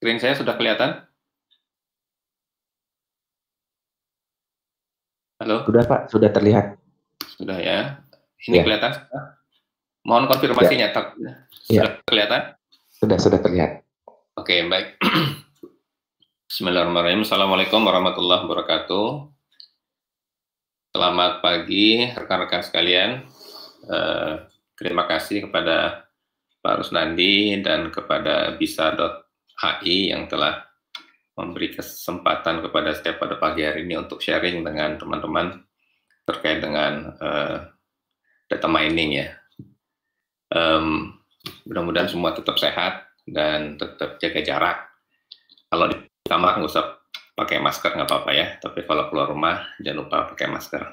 Screen saya sudah kelihatan? Halo? Sudah Pak, sudah terlihat. Sudah ya. Ini Ya. kelihatan? Mohon konfirmasinya. Sudah kelihatan? Sudah terlihat. Oke, baik. Bismillahirrahmanirrahim. Assalamualaikum warahmatullahi wabarakatuh. Selamat pagi rekan-rekan sekalian. Terima kasih kepada Pak Rusnandi dan kepada bisa.ai yang telah memberi kesempatan kepada saya pada pagi hari ini untuk sharing dengan teman-teman terkait dengan data mining ya. Mudah-mudahan semua tetap sehat dan tetap jaga jarak. Kalau di kamar nggak usah pakai masker nggak apa-apa ya, tapi kalau keluar rumah jangan lupa pakai masker.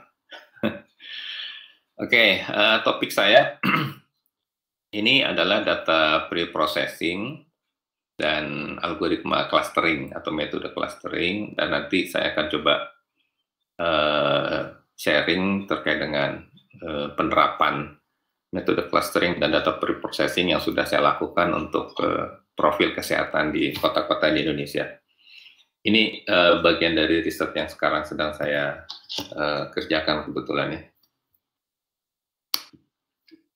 Oke, topik saya ini adalah data pre-processing dan algoritma clustering atau metode clustering, dan nanti saya akan coba sharing terkait dengan penerapan metode clustering dan data pre-processing yang sudah saya lakukan untuk profil kesehatan di kota-kota di Indonesia. Ini bagian dari riset yang sekarang sedang saya kerjakan kebetulan ya.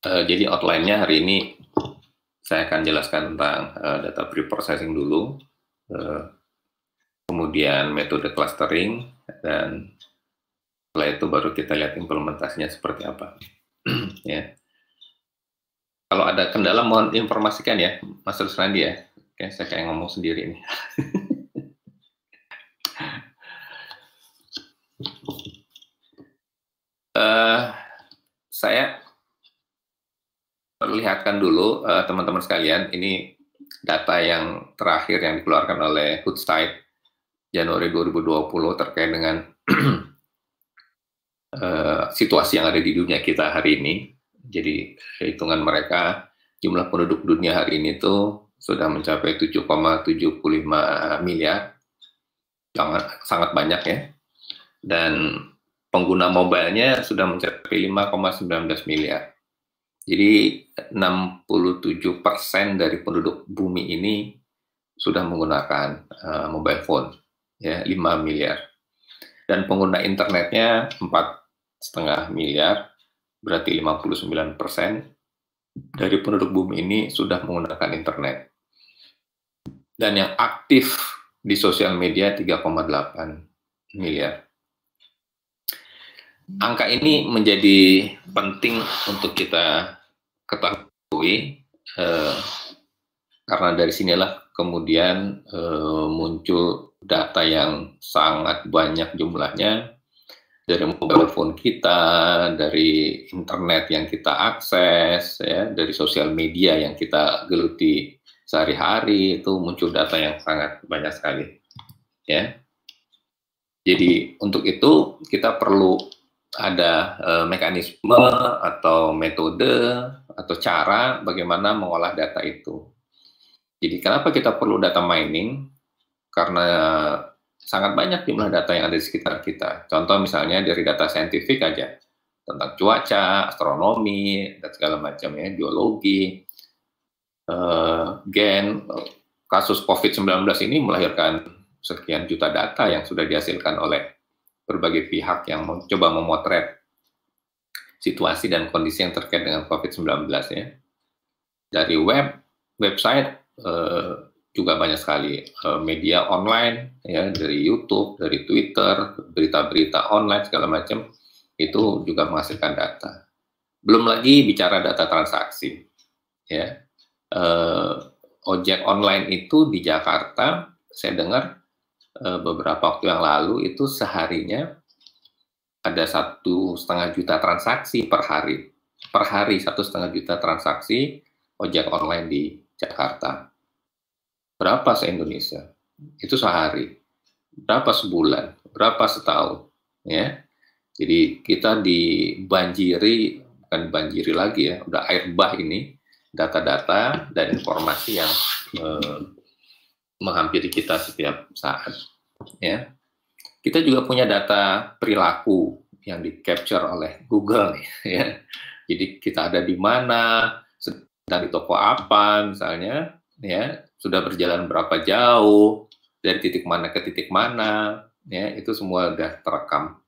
Jadi outline-nya hari ini saya akan jelaskan tentang data pre-processing dulu, kemudian metode clustering, dan setelah itu baru kita lihat implementasinya seperti apa. Ya. Kalau ada kendala mohon informasikan ya, Mas Rusnandi ya. Oke, saya kayak ngomong sendiri nih. Saya perlihatkan dulu teman-teman sekalian, ini data yang terakhir yang dikeluarkan oleh Hootsuite Januari 2020 terkait dengan situasi yang ada di dunia kita hari ini. Jadi hitungan mereka, jumlah penduduk dunia hari ini tuh sudah mencapai 7,75 miliar, sangat banyak ya. Dan pengguna mobilenya sudah mencapai 5,19 miliar. Jadi 67% dari penduduk bumi ini sudah menggunakan mobile phone, ya 5 miliar. Dan pengguna internetnya 4,5 miliar, berarti 59% dari penduduk bumi ini sudah menggunakan internet. Dan yang aktif di sosial media 3,8 miliar. Angka ini menjadi penting untuk kita ketahui karena dari sinilah kemudian muncul data yang sangat banyak jumlahnya dari mobile phone kita, dari internet yang kita akses, ya, dari sosial media yang kita geluti sehari-hari, itu muncul data yang sangat banyak sekali. Ya. Jadi untuk itu kita perlu ada mekanisme atau metode atau cara bagaimana mengolah data itu. Jadi kenapa kita perlu data mining? Karena sangat banyak jumlah data yang ada di sekitar kita. Contoh misalnya dari data saintifik aja, tentang cuaca, astronomi, dan segala macam ya, biologi, gen, kasus COVID-19 ini melahirkan sekian juta data yang sudah dihasilkan oleh berbagai pihak yang mencoba memotret situasi dan kondisi yang terkait dengan COVID-19 ya. Dari website juga banyak sekali media online ya, dari YouTube, dari Twitter, berita-berita online segala macam itu juga menghasilkan data. Belum lagi bicara data transaksi ya. Ojek online itu di Jakarta saya dengar beberapa waktu yang lalu itu seharinya ada 1,5 juta transaksi per hari. Per hari 1,5 juta transaksi ojek online di Jakarta. Berapa se-Indonesia? Itu sehari. Berapa sebulan? Berapa setahun? Ya. Jadi kita dibanjiri, bukan banjiri lagi ya, udah air bah ini, data-data dan informasi yang menghampiri kita setiap saat. Ya. Kita juga punya data perilaku yang di-capture oleh Google ya. Jadi kita ada di mana, sedang di toko apa misalnya, ya, sudah berjalan berapa jauh, dari titik mana ke titik mana, ya, itu semua sudah terekam.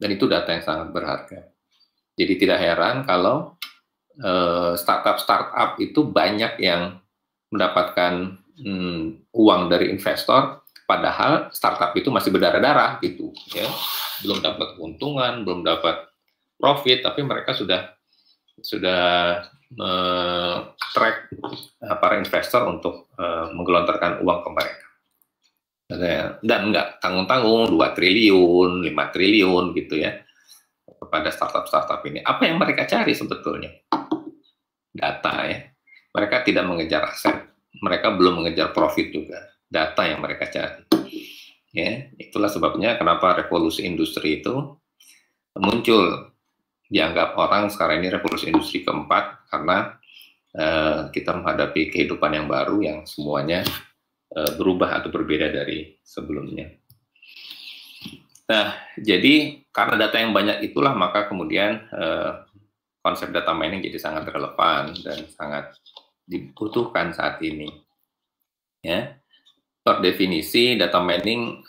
Dan itu data yang sangat berharga. Jadi tidak heran kalau startup itu banyak yang mendapatkan uang dari investor, padahal startup itu masih berdarah-darah gitu, ya, belum dapat keuntungan, belum dapat profit, tapi mereka sudah track para investor untuk menggelontorkan uang ke mereka. Dan nggak tanggung-tanggung 2 triliun, 5 triliun gitu ya kepada startup-startup ini. Apa yang mereka cari sebetulnya? Data ya. Mereka tidak mengejar aset, mereka belum mengejar profit juga. Data yang mereka cari. Ya, itulah sebabnya kenapa revolusi industri itu muncul. Dianggap orang sekarang ini revolusi industri keempat karena kita menghadapi kehidupan yang baru yang semuanya berubah atau berbeda dari sebelumnya. Nah, jadi karena data yang banyak itulah maka kemudian konsep data mining jadi sangat relevan dan sangat dibutuhkan saat ini. Ya, per definisi data mining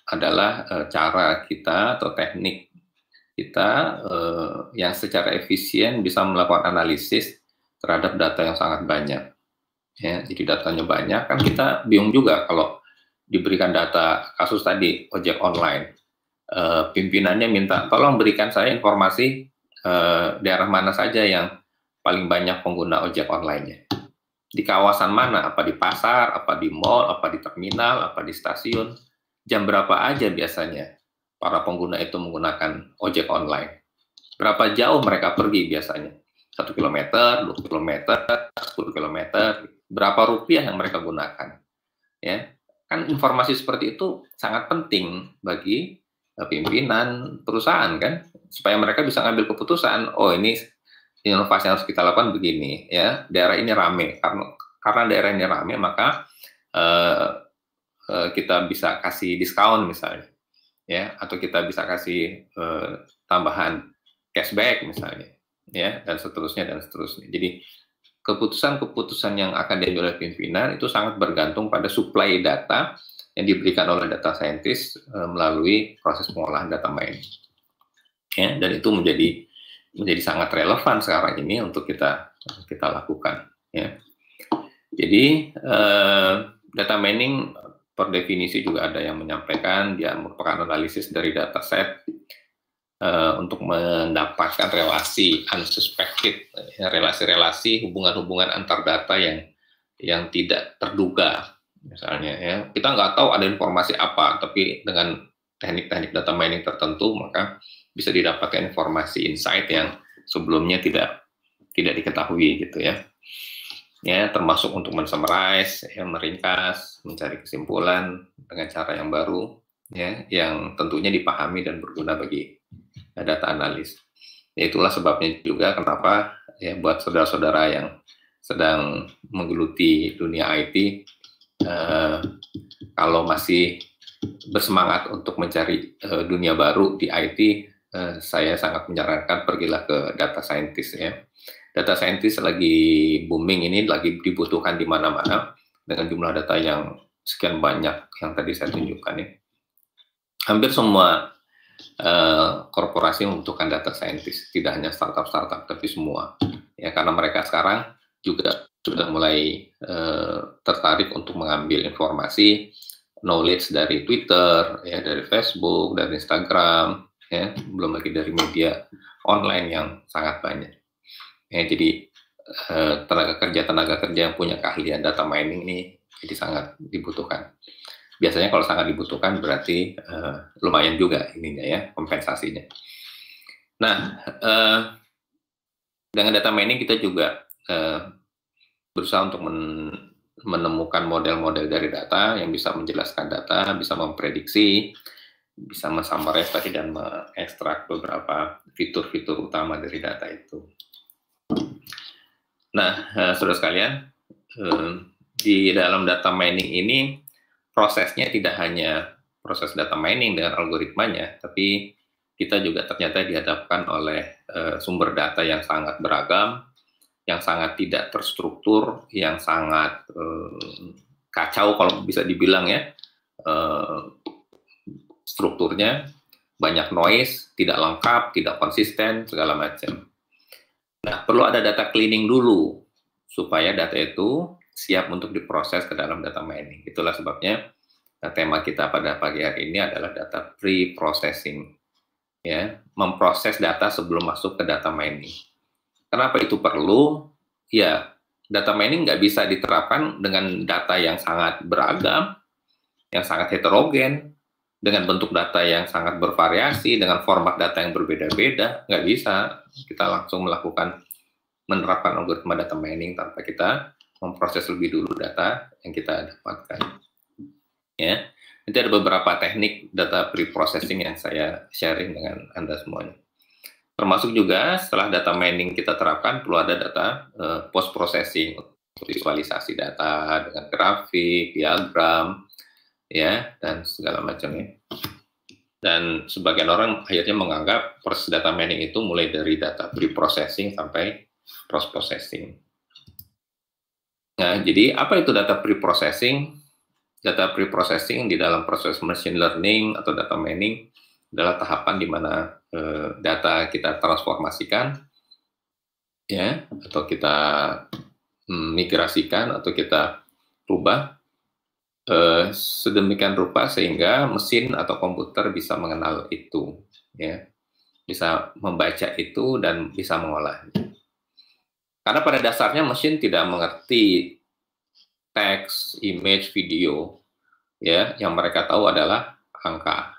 adalah cara kita atau teknik kita yang secara efisien bisa melakukan analisis terhadap data yang sangat banyak. Ya, jadi datanya banyak, kan kita bingung juga kalau diberikan data kasus tadi ojek online, pimpinannya minta tolong berikan saya informasi daerah mana saja yang paling banyak pengguna ojek online-nya, di kawasan mana, apa di pasar, apa di mall, apa di terminal, apa di stasiun, jam berapa aja biasanya para pengguna itu menggunakan ojek online, berapa jauh mereka pergi biasanya, 1 kilometer, 2 kilometer, 10 kilometer, berapa rupiah yang mereka gunakan, ya kan informasi seperti itu sangat penting bagi pimpinan perusahaan kan, supaya mereka bisa ngambil keputusan, oh ini inovasi yang harus kita lakukan begini, ya daerah ini rame, karena daerah ini rame maka kita bisa kasih diskon misalnya, ya atau kita bisa kasih tambahan cashback misalnya, ya dan seterusnya. Jadi keputusan-keputusan yang akan diambil oleh pimpinan itu sangat bergantung pada suplai data yang diberikan oleh data scientist melalui proses pengolahan data mining. Ya, dan itu menjadi sangat relevan sekarang ini untuk kita lakukan. Ya. Jadi data mining per definisi juga ada yang menyampaikan dia merupakan analisis dari dataset untuk mendapatkan relasi unsuspected, relasi-relasi hubungan-hubungan antar data yang tidak terduga, misalnya ya kita nggak tahu ada informasi apa, tapi dengan teknik-teknik data mining tertentu maka bisa didapatkan informasi insight yang sebelumnya tidak diketahui gitu ya. Ya termasuk untuk mensummarize, ya, meringkas, mencari kesimpulan dengan cara yang baru, ya yang tentunya dipahami dan berguna bagi data analis. Ya, itulah sebabnya juga kenapa ya buat saudara-saudara yang sedang menggeluti dunia IT, kalau masih bersemangat untuk mencari dunia baru di IT, saya sangat menyarankan pergilah ke data scientist ya. Data scientist lagi booming ini, lagi dibutuhkan di mana-mana dengan jumlah data yang sekian banyak yang tadi saya tunjukkan ya. Hampir semua korporasi membutuhkan data scientist, tidak hanya startup tapi semua ya, karena mereka sekarang juga sudah mulai tertarik untuk mengambil informasi knowledge dari Twitter ya, dari Facebook, dari Instagram ya, belum lagi dari media online yang sangat banyak ya. Jadi tenaga kerja yang punya keahlian data mining ini jadi sangat dibutuhkan. Biasanya kalau sangat dibutuhkan berarti lumayan juga ininya ya, kompensasinya. Nah, dengan data mining kita juga berusaha untuk menemukan model-model dari data yang bisa menjelaskan data, bisa memprediksi, bisa mensummarize tadi dan mengekstrak beberapa fitur-fitur utama dari data itu. Nah, saudara sekalian, di dalam data mining ini prosesnya tidak hanya proses data mining dengan algoritmanya, tapi kita juga ternyata dihadapkan oleh sumber data yang sangat beragam, yang sangat tidak terstruktur, yang sangat kacau kalau bisa dibilang ya, strukturnya banyak noise, tidak lengkap, tidak konsisten, segala macam. Nah, perlu ada data cleaning dulu supaya data itu siap untuk diproses ke dalam data mining. Itulah sebabnya tema kita pada pagi hari ini adalah data pre-processing, ya, memproses data sebelum masuk ke data mining. Kenapa itu perlu? Ya, data mining nggak bisa diterapkan dengan data yang sangat beragam, yang sangat heterogen, dengan bentuk data yang sangat bervariasi, dengan format data yang berbeda-beda. Nggak bisa kita langsung menerapkan algoritma data mining tanpa kita memproses lebih dulu data yang kita dapatkan. Ya, nanti ada beberapa teknik data pre-processing yang saya sharing dengan Anda semuanya. Termasuk juga setelah data mining kita terapkan, perlu ada data post-processing, visualisasi data dengan grafik, diagram, ya, dan segala macamnya. Dan sebagian orang akhirnya menganggap proses data mining itu mulai dari data pre-processing sampai post-processing. Nah, jadi apa itu data pre-processing? Data pre-processing di dalam proses machine learning atau data mining adalah tahapan di mana data kita transformasikan, ya, atau kita migrasikan atau kita rubah sedemikian rupa sehingga mesin atau komputer bisa mengenal itu, ya, bisa membaca itu dan bisa mengolahnya. Karena pada dasarnya mesin tidak mengerti teks, image, video, ya, yang mereka tahu adalah angka.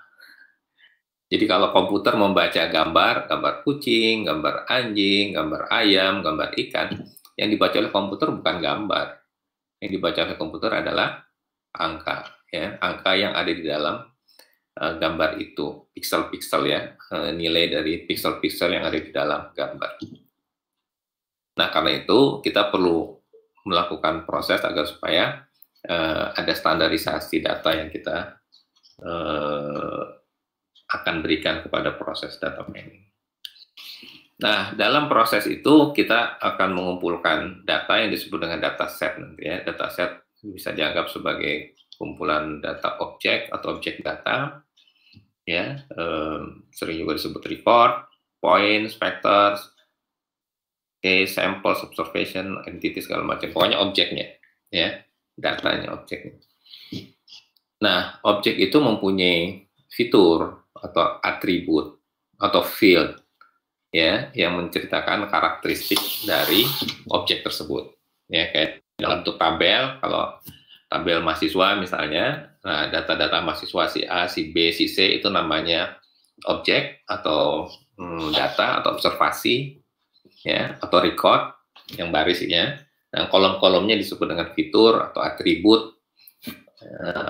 Jadi kalau komputer membaca gambar kucing, gambar anjing, gambar ayam, gambar ikan, yang dibaca oleh komputer bukan gambar. Yang dibaca oleh komputer adalah angka, ya, angka yang ada di dalam gambar itu, pixel-pixel, ya, nilai dari pixel-pixel yang ada di dalam gambar. Nah, karena itu kita perlu melakukan proses agar supaya ada standarisasi data yang kita akan berikan kepada proses data mining. Nah, dalam proses itu kita akan mengumpulkan data yang disebut dengan dataset nanti, ya. Dataset bisa dianggap sebagai kumpulan data objek atau objek data, ya, sering juga disebut record, points, vectors, case, samples, observation, entity, segala macam. Pokoknya objeknya, ya, datanya, objeknya. Nah, objek itu mempunyai fitur atau atribut atau field, ya, yang menceritakan karakteristik dari objek tersebut. Ya, kayak dalam bentuk tabel, kalau tabel mahasiswa misalnya, nah, data-data mahasiswa si A, si B, si C itu namanya objek atau data atau observasi, ya, atau record yang barisnya. Nah, kolom-kolomnya disebut dengan fitur atau atribut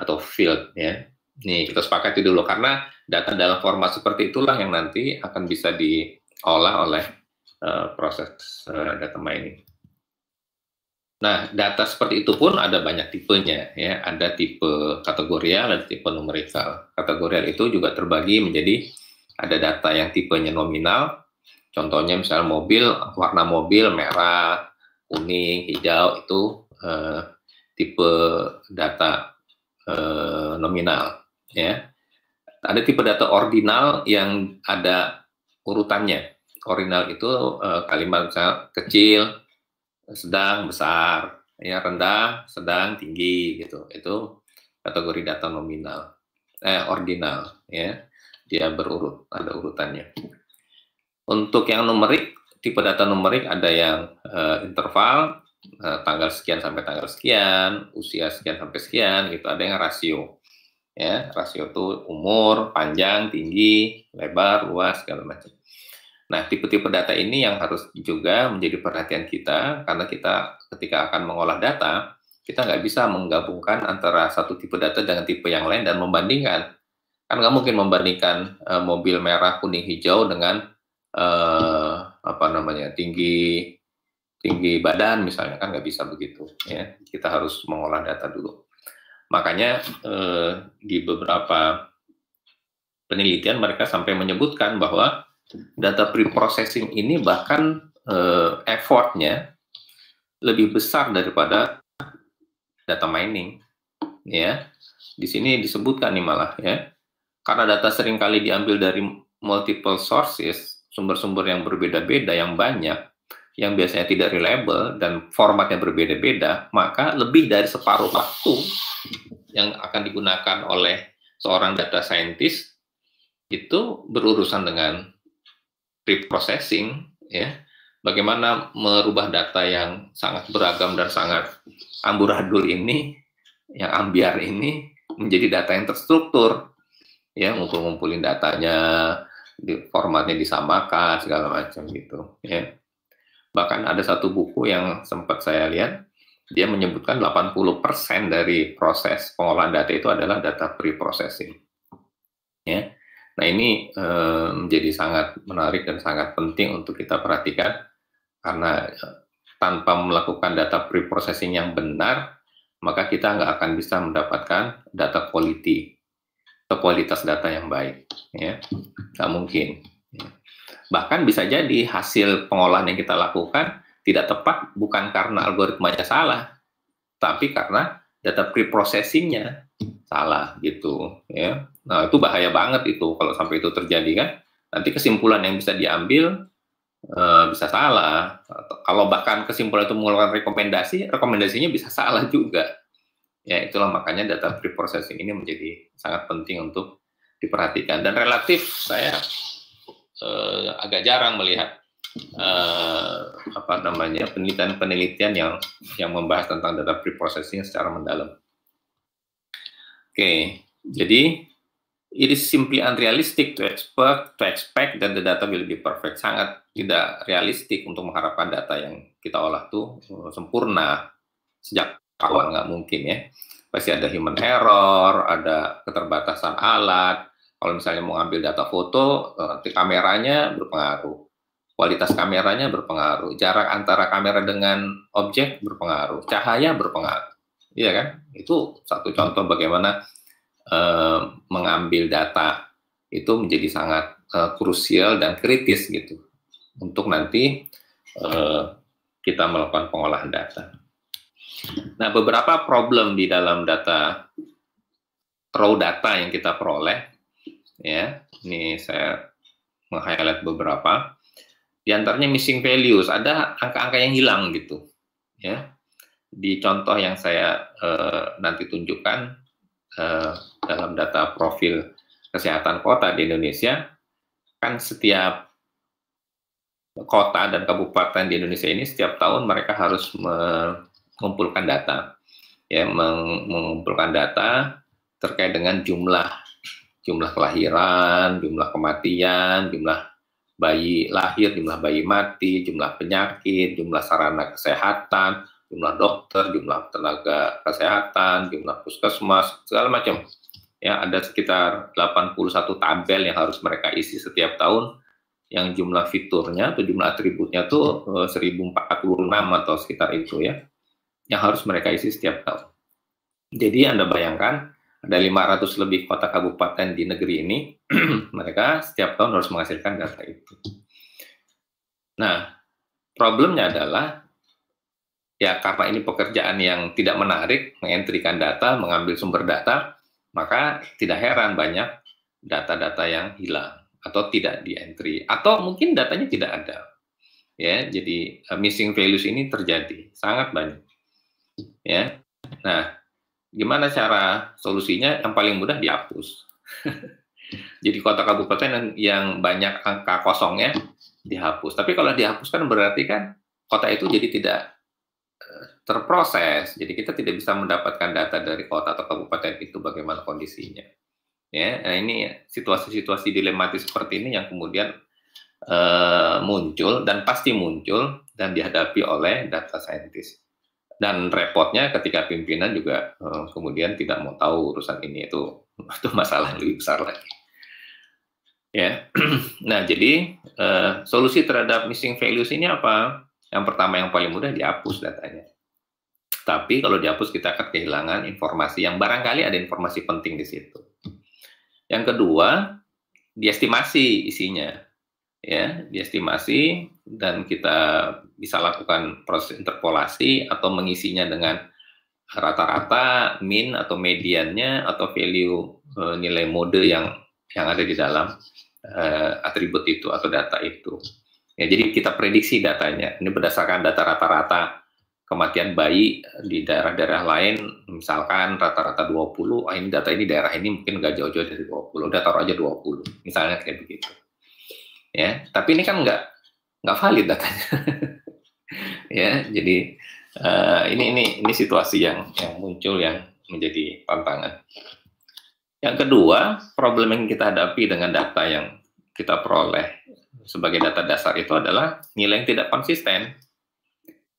atau field, ya. Nih, kita sepakati dulu karena data dalam format seperti itulah yang nanti akan bisa diolah oleh proses data mining. Nah, data seperti itu pun ada banyak tipenya, ya. Ada tipe kategorial, ada tipe numerikal. Kategorial itu juga terbagi menjadi ada data yang tipenya nominal. Contohnya misalnya mobil, warna mobil merah, kuning, hijau, itu tipe data nominal, ya. Ada tipe data ordinal yang ada urutannya. Ordinal itu kalimat misalnya kecil, sedang, besar, ya, rendah, sedang, tinggi, gitu. Itu kategori data nominal, ordinal, ya. Dia berurut, ada urutannya. Untuk yang numerik, tipe data numerik ada yang interval, tanggal sekian sampai tanggal sekian, usia sekian sampai sekian, gitu. Ada yang rasio, ya. Rasio itu umur, panjang, tinggi, lebar, luas, segala macam. Nah, tipe-tipe data ini yang harus juga menjadi perhatian kita, karena kita ketika akan mengolah data, kita nggak bisa menggabungkan antara satu tipe data dengan tipe yang lain dan membandingkan. Kan nggak mungkin membandingkan mobil merah, kuning, hijau dengan tinggi badan misalnya, kan nggak bisa begitu, ya. Kita harus mengolah data dulu. Makanya di beberapa penelitian mereka sampai menyebutkan bahwa data pre-processing ini bahkan effortnya lebih besar daripada data mining, ya. Di sini disebutkan nih malah, ya, karena data seringkali diambil dari multiple sources, sumber-sumber yang berbeda-beda, yang banyak, yang biasanya tidak reliable dan formatnya berbeda-beda, maka lebih dari separuh waktu yang akan digunakan oleh seorang data scientist itu berurusan dengan pre-processing, ya, bagaimana merubah data yang sangat beragam dan sangat amburadul ini, yang ambiar ini, menjadi data yang terstruktur, ya, ngumpulin datanya, formatnya disamakan, segala macam gitu, ya. Bahkan ada satu buku yang sempat saya lihat, dia menyebutkan 80% dari proses pengolahan data itu adalah data pre-processing, ya. Nah, ini menjadi sangat menarik dan sangat penting untuk kita perhatikan, karena tanpa melakukan data pre-processing yang benar, maka kita nggak akan bisa mendapatkan data quality, atau kualitas data yang baik, ya, nggak mungkin. Bahkan bisa jadi hasil pengolahan yang kita lakukan tidak tepat bukan karena algoritmanya salah, tapi karena data pre-processingnya salah gitu, ya. Nah, itu bahaya banget itu kalau sampai itu terjadi, kan. Nanti kesimpulan yang bisa diambil bisa salah. Kalau bahkan kesimpulan itu mengeluarkan rekomendasinya bisa salah juga. Ya, itulah makanya data pre-processing ini menjadi sangat penting untuk diperhatikan. Dan relatif saya agak jarang melihat penelitian yang membahas tentang data pre-processing secara mendalam. Oke, jadi it is simply unrealistic to expect that the data will be perfect. Sangat tidak realistik untuk mengharapkan data yang kita olah tuh sempurna sejak awal, nggak mungkin, ya. Pasti ada human error, ada keterbatasan alat. Kalau misalnya mau ambil data foto, kameranya berpengaruh, kualitas kameranya berpengaruh, jarak antara kamera dengan objek berpengaruh, cahaya berpengaruh, iya kan? Itu satu contoh bagaimana mengambil data itu menjadi sangat krusial dan kritis gitu untuk nanti kita melakukan pengolahan data. Nah, beberapa problem di dalam data, raw data yang kita peroleh, ya, ini saya meng-highlight beberapa. Di antaranya missing values, ada angka-angka yang hilang gitu, ya. Di contoh yang saya nanti tunjukkan dalam data profil kesehatan kota di Indonesia, kan setiap kota dan kabupaten di Indonesia ini setiap tahun mereka harus mengumpulkan data, ya, mengumpulkan data terkait dengan jumlah kelahiran, jumlah kematian, jumlah bayi lahir, jumlah bayi mati, jumlah penyakit, jumlah sarana kesehatan, jumlah dokter, jumlah tenaga kesehatan, jumlah puskesmas, segala macam. Ya, ada sekitar 81 tabel yang harus mereka isi setiap tahun, yang jumlah fiturnya atau jumlah atributnya tuh 1046 atau sekitar itu, ya, yang harus mereka isi setiap tahun. Jadi Anda bayangkan, ada 500 lebih kota kabupaten di negeri ini, mereka setiap tahun harus menghasilkan data itu. Nah, problemnya adalah, ya, karena ini pekerjaan yang tidak menarik, mengentrikan data, mengambil sumber data, maka tidak heran banyak data-data yang hilang atau tidak di-entry, atau mungkin datanya tidak ada. Ya, jadi missing values ini terjadi sangat banyak. Ya. Nah, gimana cara solusinya? Yang paling mudah dihapus. Jadi kota kabupaten yang banyak angka kosongnya dihapus. Tapi kalau dihapuskan berarti kan kota itu jadi tidak terproses. Jadi kita tidak bisa mendapatkan data dari kota atau kabupaten itu bagaimana kondisinya. Ya, nah ini situasi-situasi dilematis seperti ini yang kemudian muncul dan pasti muncul dan dihadapi oleh data scientist. Dan repotnya ketika pimpinan juga kemudian tidak mau tahu urusan ini, itu masalah yang lebih besar lagi. Ya, nah jadi solusi terhadap missing values ini apa? Yang pertama, yang paling mudah, dihapus datanya. Tapi kalau dihapus kita akan kehilangan informasi yang barangkali ada informasi penting di situ. Yang kedua, diestimasi isinya, ya, diestimasi dan kita bisa lakukan proses interpolasi atau mengisinya dengan rata-rata, mean atau mediannya atau value nilai mode yang ada di dalam atribut itu atau data itu. Ya, jadi kita prediksi datanya. Ini berdasarkan data rata-rata kematian bayi di daerah-daerah lain, misalkan rata-rata 20, ini data ini daerah ini mungkin nggak jauh-jauh dari 20, udah taruh aja 20, misalnya kayak begitu. Ya, tapi ini kan nggak valid datanya. Ya, jadi ini situasi yang muncul yang menjadi tantangan. Yang kedua, problem yang kita hadapi dengan data yang kita peroleh sebagai data dasar itu adalah nilai yang tidak konsisten.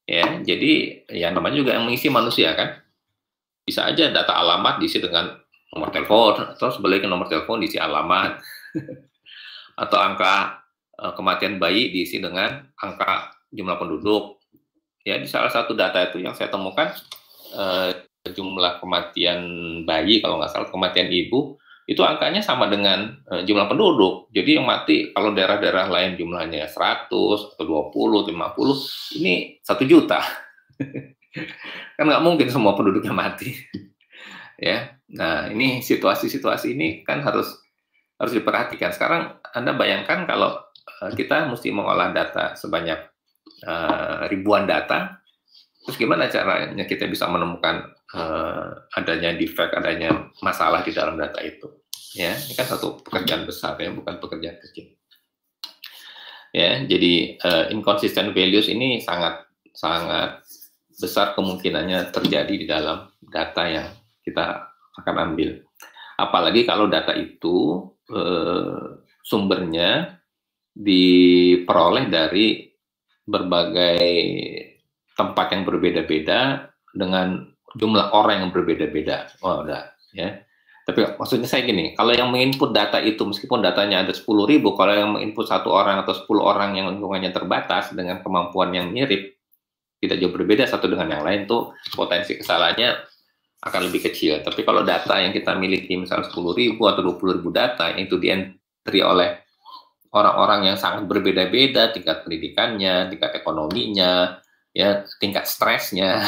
Ya, jadi ya namanya juga yang mengisi manusia kan. Bisa aja data alamat diisi dengan nomor telepon, atau sebaliknya nomor telepon diisi alamat. Atau angka kematian bayi diisi dengan angka jumlah penduduk. Ya, di salah satu data itu yang saya temukan jumlah kematian bayi, kalau nggak salah kematian ibu, itu angkanya sama dengan jumlah penduduk. Jadi yang mati kalau daerah-daerah lain jumlahnya 100 atau 20, 50, ini 1 juta. Kan nggak mungkin semua penduduknya mati. Ya, nah ini situasi-situasi ini kan harus diperhatikan. Sekarang Anda bayangkan kalau kita mesti mengolah data sebanyak ribuan data, terus gimana caranya kita bisa menemukan adanya defect, adanya masalah di dalam data itu? Ya, ini kan satu pekerjaan besar ya, bukan pekerjaan kecil. Ya, jadi inconsistent values ini sangat besar kemungkinannya terjadi di dalam data yang kita akan ambil. Apalagi kalau data itu sumbernya diperoleh dari berbagai tempat yang berbeda-beda dengan jumlah orang yang berbeda-beda. Oh, udah ya. Tapi maksudnya saya gini, kalau yang menginput data itu meskipun datanya ada 10.000, kalau yang menginput 1 orang atau 10 orang yang lingkungannya terbatas dengan kemampuan yang mirip, tidak jauh berbeda satu dengan yang lain, tuh potensi kesalahannya akan lebih kecil. Tapi kalau data yang kita miliki misalnya 10.000 atau 20.000 data yang itu di-entry oleh orang-orang yang sangat berbeda-beda, tingkat pendidikannya, tingkat ekonominya, ya, tingkat stresnya,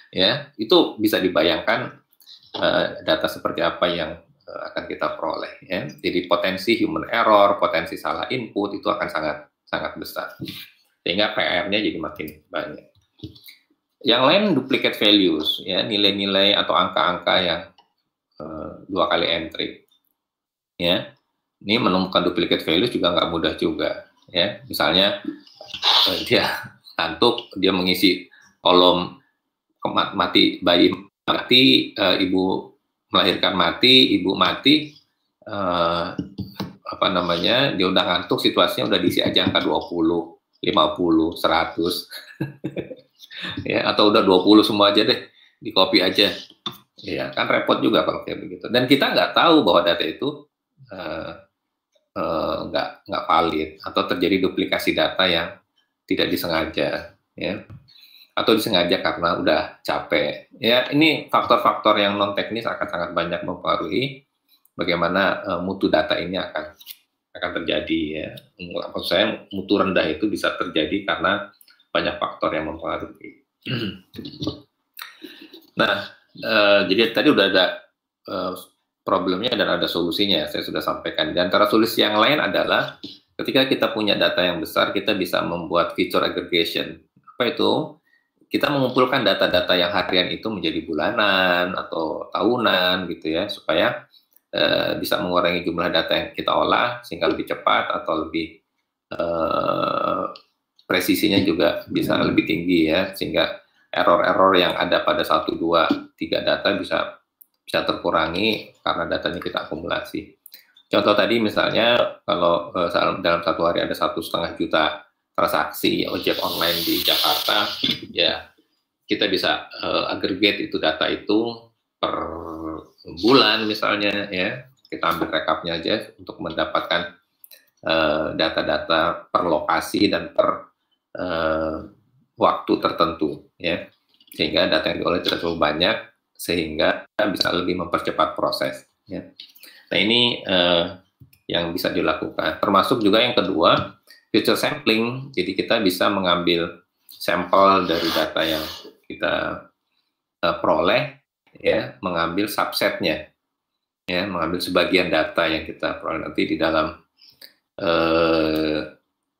ya, itu bisa dibayangkan data seperti apa yang akan kita peroleh. Ya. Jadi potensi human error, potensi salah input itu akan sangat besar, sehingga PR-nya jadi makin banyak. Yang lain duplicate values, ya, nilai-nilai atau angka-angka yang 2 kali entry. Ya, ini menemukan duplicate values juga nggak mudah juga. Ya, misalnya dia ngantuk, dia mengisi kolom mati bayi mati, ibu melahirkan mati, ibu mati, apa namanya, dia udah ngantuk, situasinya udah diisi aja angka 20, 50, 100, ya, atau udah 20 semua aja deh, di copy aja, ya kan repot juga kalau kayak begitu. Dan kita nggak tahu bahwa data itu nggak valid atau terjadi duplikasi data yang tidak disengaja, ya. Atau disengaja karena udah capek. Ya, ini faktor-faktor yang non teknis akan sangat banyak mempengaruhi bagaimana mutu data ini akan terjadi, ya. Maksud saya mutu rendah itu bisa terjadi karena banyak faktor yang mempengaruhi. Nah, jadi tadi udah ada problemnya dan ada solusinya, saya sudah sampaikan. Di antara solusi yang lain adalah ketika kita punya data yang besar, kita bisa membuat feature aggregation. Apa itu? Kita mengumpulkan data-data yang harian itu menjadi bulanan atau tahunan gitu ya, supaya bisa mengurangi jumlah data yang kita olah sehingga lebih cepat atau lebih presisinya juga bisa lebih tinggi ya, sehingga error-error yang ada pada 1, 2, 3 data bisa terkurangi karena datanya kita akumulasi. Contoh tadi misalnya kalau dalam 1 hari ada 1,5 juta transaksi ojek online di Jakarta, ya kita bisa aggregate itu data itu per bulan misalnya, ya kita ambil rekapnya aja untuk mendapatkan data-data per lokasi dan per waktu tertentu, ya, sehingga data yang diolah tidak terlalu banyak sehingga bisa lebih mempercepat proses, ya. Nah ini yang bisa dilakukan, termasuk juga yang kedua, feature sampling, jadi kita bisa mengambil sampel dari data yang kita peroleh, ya, mengambil subsetnya, ya, mengambil sebagian data yang kita peroleh. Nanti di dalam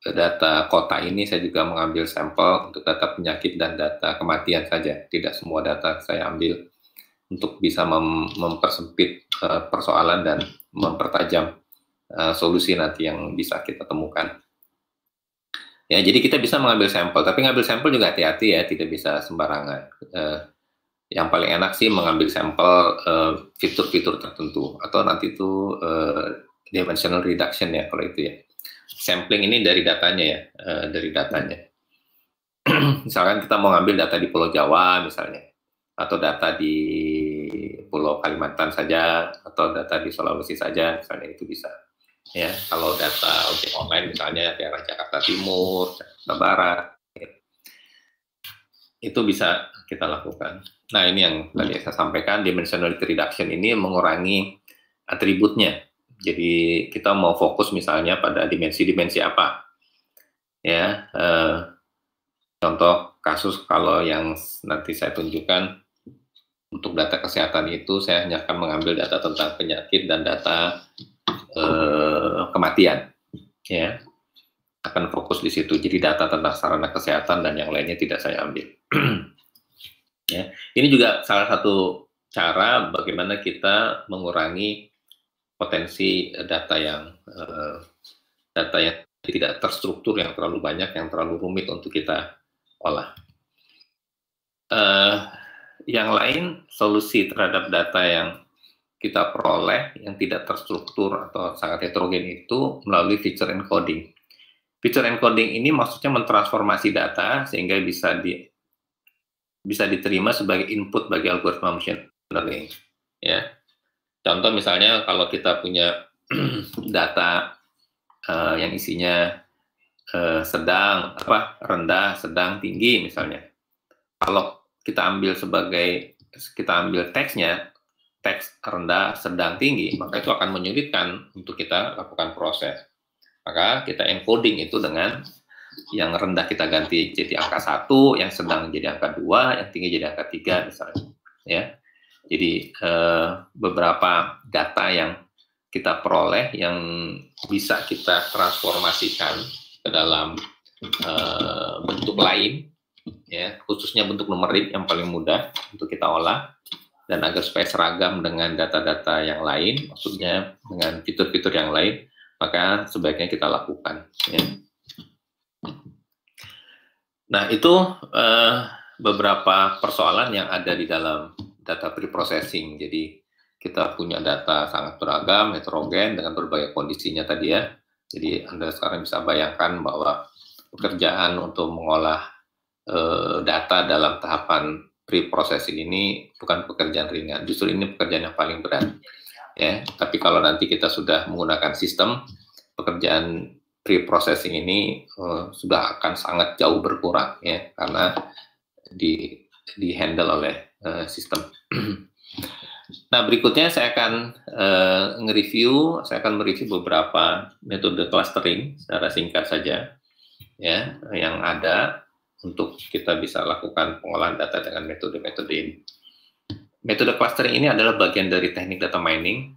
data kota ini saya juga mengambil sampel untuk data penyakit dan data kematian saja, tidak semua data saya ambil untuk bisa mempersempit persoalan dan mempertajam solusi nanti yang bisa kita temukan. Ya, jadi kita bisa mengambil sampel, tapi ngambil sampel juga hati-hati ya, tidak bisa sembarangan. Yang paling enak sih mengambil sampel fitur-fitur tertentu, atau nanti itu dimensional reduction ya kalau itu ya. Sampling ini dari datanya ya, dari datanya. Misalkan kita mau ngambil data di Pulau Jawa misalnya, atau data di Pulau Kalimantan saja, atau data di Sulawesi saja, misalnya itu bisa. Ya, kalau data objek online misalnya daerah Jakarta Timur, Jakarta Barat, itu bisa kita lakukan. Nah, ini yang tadi saya sampaikan, dimensionality reduction ini mengurangi atributnya. Jadi kita mau fokus misalnya pada dimensi-dimensi apa. Ya, contoh kasus kalau yang nanti saya tunjukkan untuk data kesehatan itu saya hanya akan mengambil data tentang penyakit dan data kematian, ya, akan fokus di situ. Jadi data tentang sarana kesehatan dan yang lainnya tidak saya ambil. Ya, ini juga salah satu cara bagaimana kita mengurangi potensi data yang tidak terstruktur, yang terlalu banyak, yang terlalu rumit untuk kita olah. Yang lain, solusi terhadap data yang kita peroleh yang tidak terstruktur atau sangat heterogen itu melalui feature encoding. Feature encoding ini maksudnya mentransformasi data sehingga bisa diterima sebagai input bagi algoritma machine learning. Ya, contoh misalnya kalau kita punya data yang isinya rendah, sedang, tinggi misalnya. Kalau kita ambil teksnya, teks rendah, sedang, tinggi, maka itu akan menyulitkan untuk kita lakukan proses. Maka kita encoding itu dengan yang rendah kita ganti jadi angka 1, yang sedang jadi angka 2, yang tinggi jadi angka 3 misalnya. Ya. Jadi beberapa data yang kita peroleh yang bisa kita transformasikan ke dalam bentuk lain, ya, khususnya bentuk numerik yang paling mudah untuk kita olah, dan agar supaya seragam dengan data-data yang lain, maksudnya dengan fitur-fitur yang lain, maka sebaiknya kita lakukan. Ya. Nah, itu beberapa persoalan yang ada di dalam data pre-processing. Jadi kita punya data sangat beragam, heterogen dengan berbagai kondisinya tadi ya. Jadi Anda sekarang bisa bayangkan bahwa pekerjaan untuk mengolah data dalam tahapan pre-processing ini bukan pekerjaan ringan, justru ini pekerjaan yang paling berat. Ya, tapi kalau nanti kita sudah menggunakan sistem, pekerjaan pre-processing ini sudah akan sangat jauh berkurang ya, karena di handle oleh sistem. Nah, berikutnya saya akan mereview beberapa metode clustering secara singkat saja ya, yang ada untuk kita bisa lakukan pengolahan data dengan metode-metode ini. Metode clustering ini adalah bagian dari teknik data mining,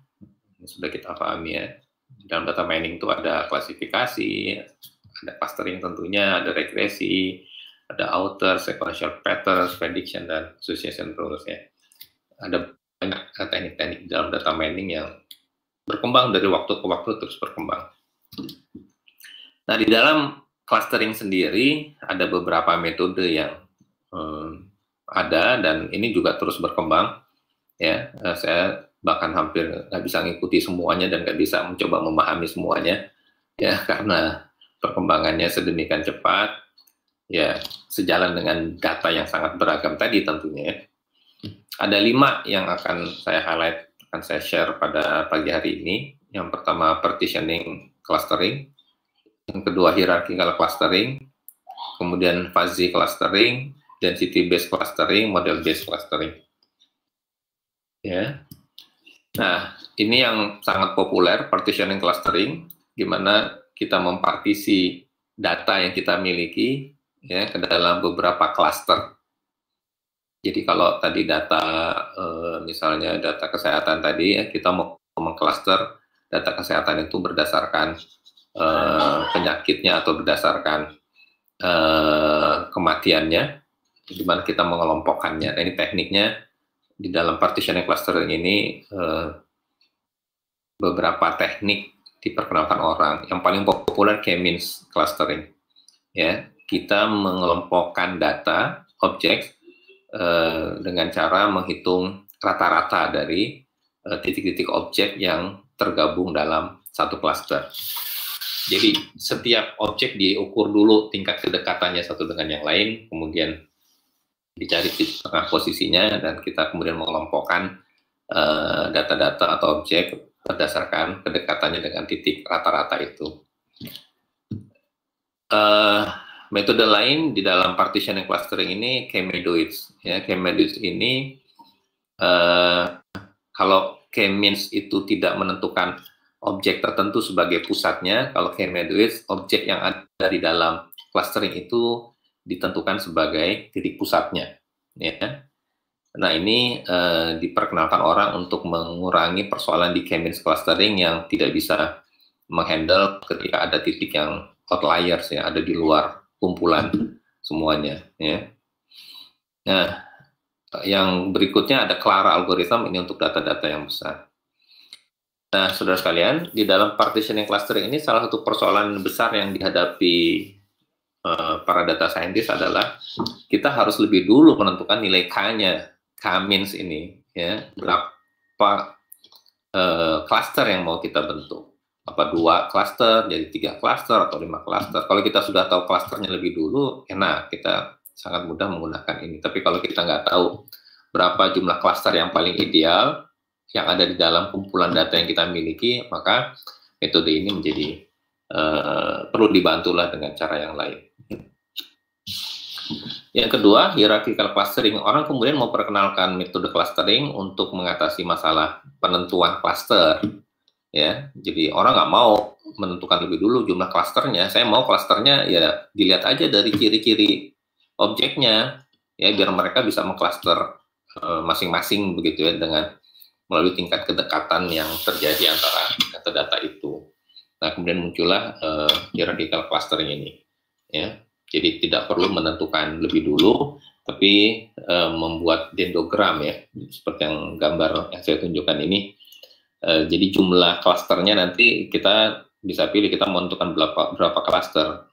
sudah kita pahami ya. Dalam data mining itu ada klasifikasi, ada clustering tentunya, ada regresi, ada outer, sequential patterns, prediction, dan association rules ya. Ada banyak teknik-teknik dalam data mining yang berkembang dari waktu ke waktu, terus berkembang. Nah, di dalam clustering sendiri ada beberapa metode yang ada, dan ini juga terus berkembang ya. Saya bahkan hampir nggak bisa ngikuti semuanya dan nggak bisa mencoba memahami semuanya ya, karena perkembangannya sedemikian cepat ya, sejalan dengan data yang sangat beragam tadi tentunya ya. Ada 5 yang akan saya highlight, akan saya share pada pagi hari ini. Yang pertama partitioning clustering, yang kedua hierarchical clustering, kemudian fuzzy clustering, density based clustering, model based clustering. Ya. Nah, ini yang sangat populer, partitioning clustering, di mana kita mempartisi data yang kita miliki ya ke dalam beberapa klaster. Jadi kalau tadi data misalnya data kesehatan tadi ya, kita mau mengklaster data kesehatan itu berdasarkan penyakitnya atau berdasarkan kematiannya, di mana kita mengelompokkannya. Nah, ini tekniknya di dalam partitioning clustering ini beberapa teknik diperkenalkan orang. Yang paling populer K-means clustering. Ya, kita mengelompokkan data objek dengan cara menghitung rata-rata dari titik-titik objek yang tergabung dalam satu cluster. Jadi setiap objek diukur dulu tingkat kedekatannya satu dengan yang lain, kemudian dicari titik tengah posisinya, dan kita kemudian mengelompokkan data-data atau objek berdasarkan kedekatannya dengan titik rata-rata itu. Metode lain di dalam partitioning clustering ini K-medoids. Ya, K-medoids ini kalau K-means itu tidak menentukan objek tertentu sebagai pusatnya, kalau K-medoids objek yang ada di dalam clustering itu ditentukan sebagai titik pusatnya. Ya. Nah, ini diperkenalkan orang untuk mengurangi persoalan di K-means clustering yang tidak bisa menghandle ketika ada titik yang outliers ya, ada di luar kumpulan semuanya. Ya. Nah, yang berikutnya ada Clara algorithm, ini untuk data-data yang besar. Nah, saudara sekalian, di dalam partitioning clustering ini salah satu persoalan besar yang dihadapi para data scientist adalah kita harus lebih dulu menentukan nilai K-nya, K-means ini, ya, berapa cluster yang mau kita bentuk. Apa 2 cluster, jadi 3 cluster, atau 5 cluster. Kalau kita sudah tahu clusternya lebih dulu, enak, kita sangat mudah menggunakan ini. Tapi kalau kita nggak tahu berapa jumlah cluster yang paling ideal, yang ada di dalam kumpulan data yang kita miliki, maka metode ini menjadi perlu dibantulah dengan cara yang lain. Yang kedua, hierarchical clustering. Orang kemudian mau perkenalkan metode clustering untuk mengatasi masalah penentuan cluster. Ya, jadi orang nggak mau menentukan lebih dulu jumlah clusternya. Saya mau clusternya ya dilihat aja dari ciri-ciri objeknya, ya biar mereka bisa mengcluster masing-masing begitu ya, dengan melalui tingkat kedekatan yang terjadi antara data-data itu. Nah, kemudian muncullah hierarchical clustering ini. Ya, jadi tidak perlu menentukan lebih dulu, tapi membuat dendrogram ya, seperti yang gambar yang saya tunjukkan ini. Jadi jumlah klasternya nanti kita bisa pilih, kita menentukan berapa klaster,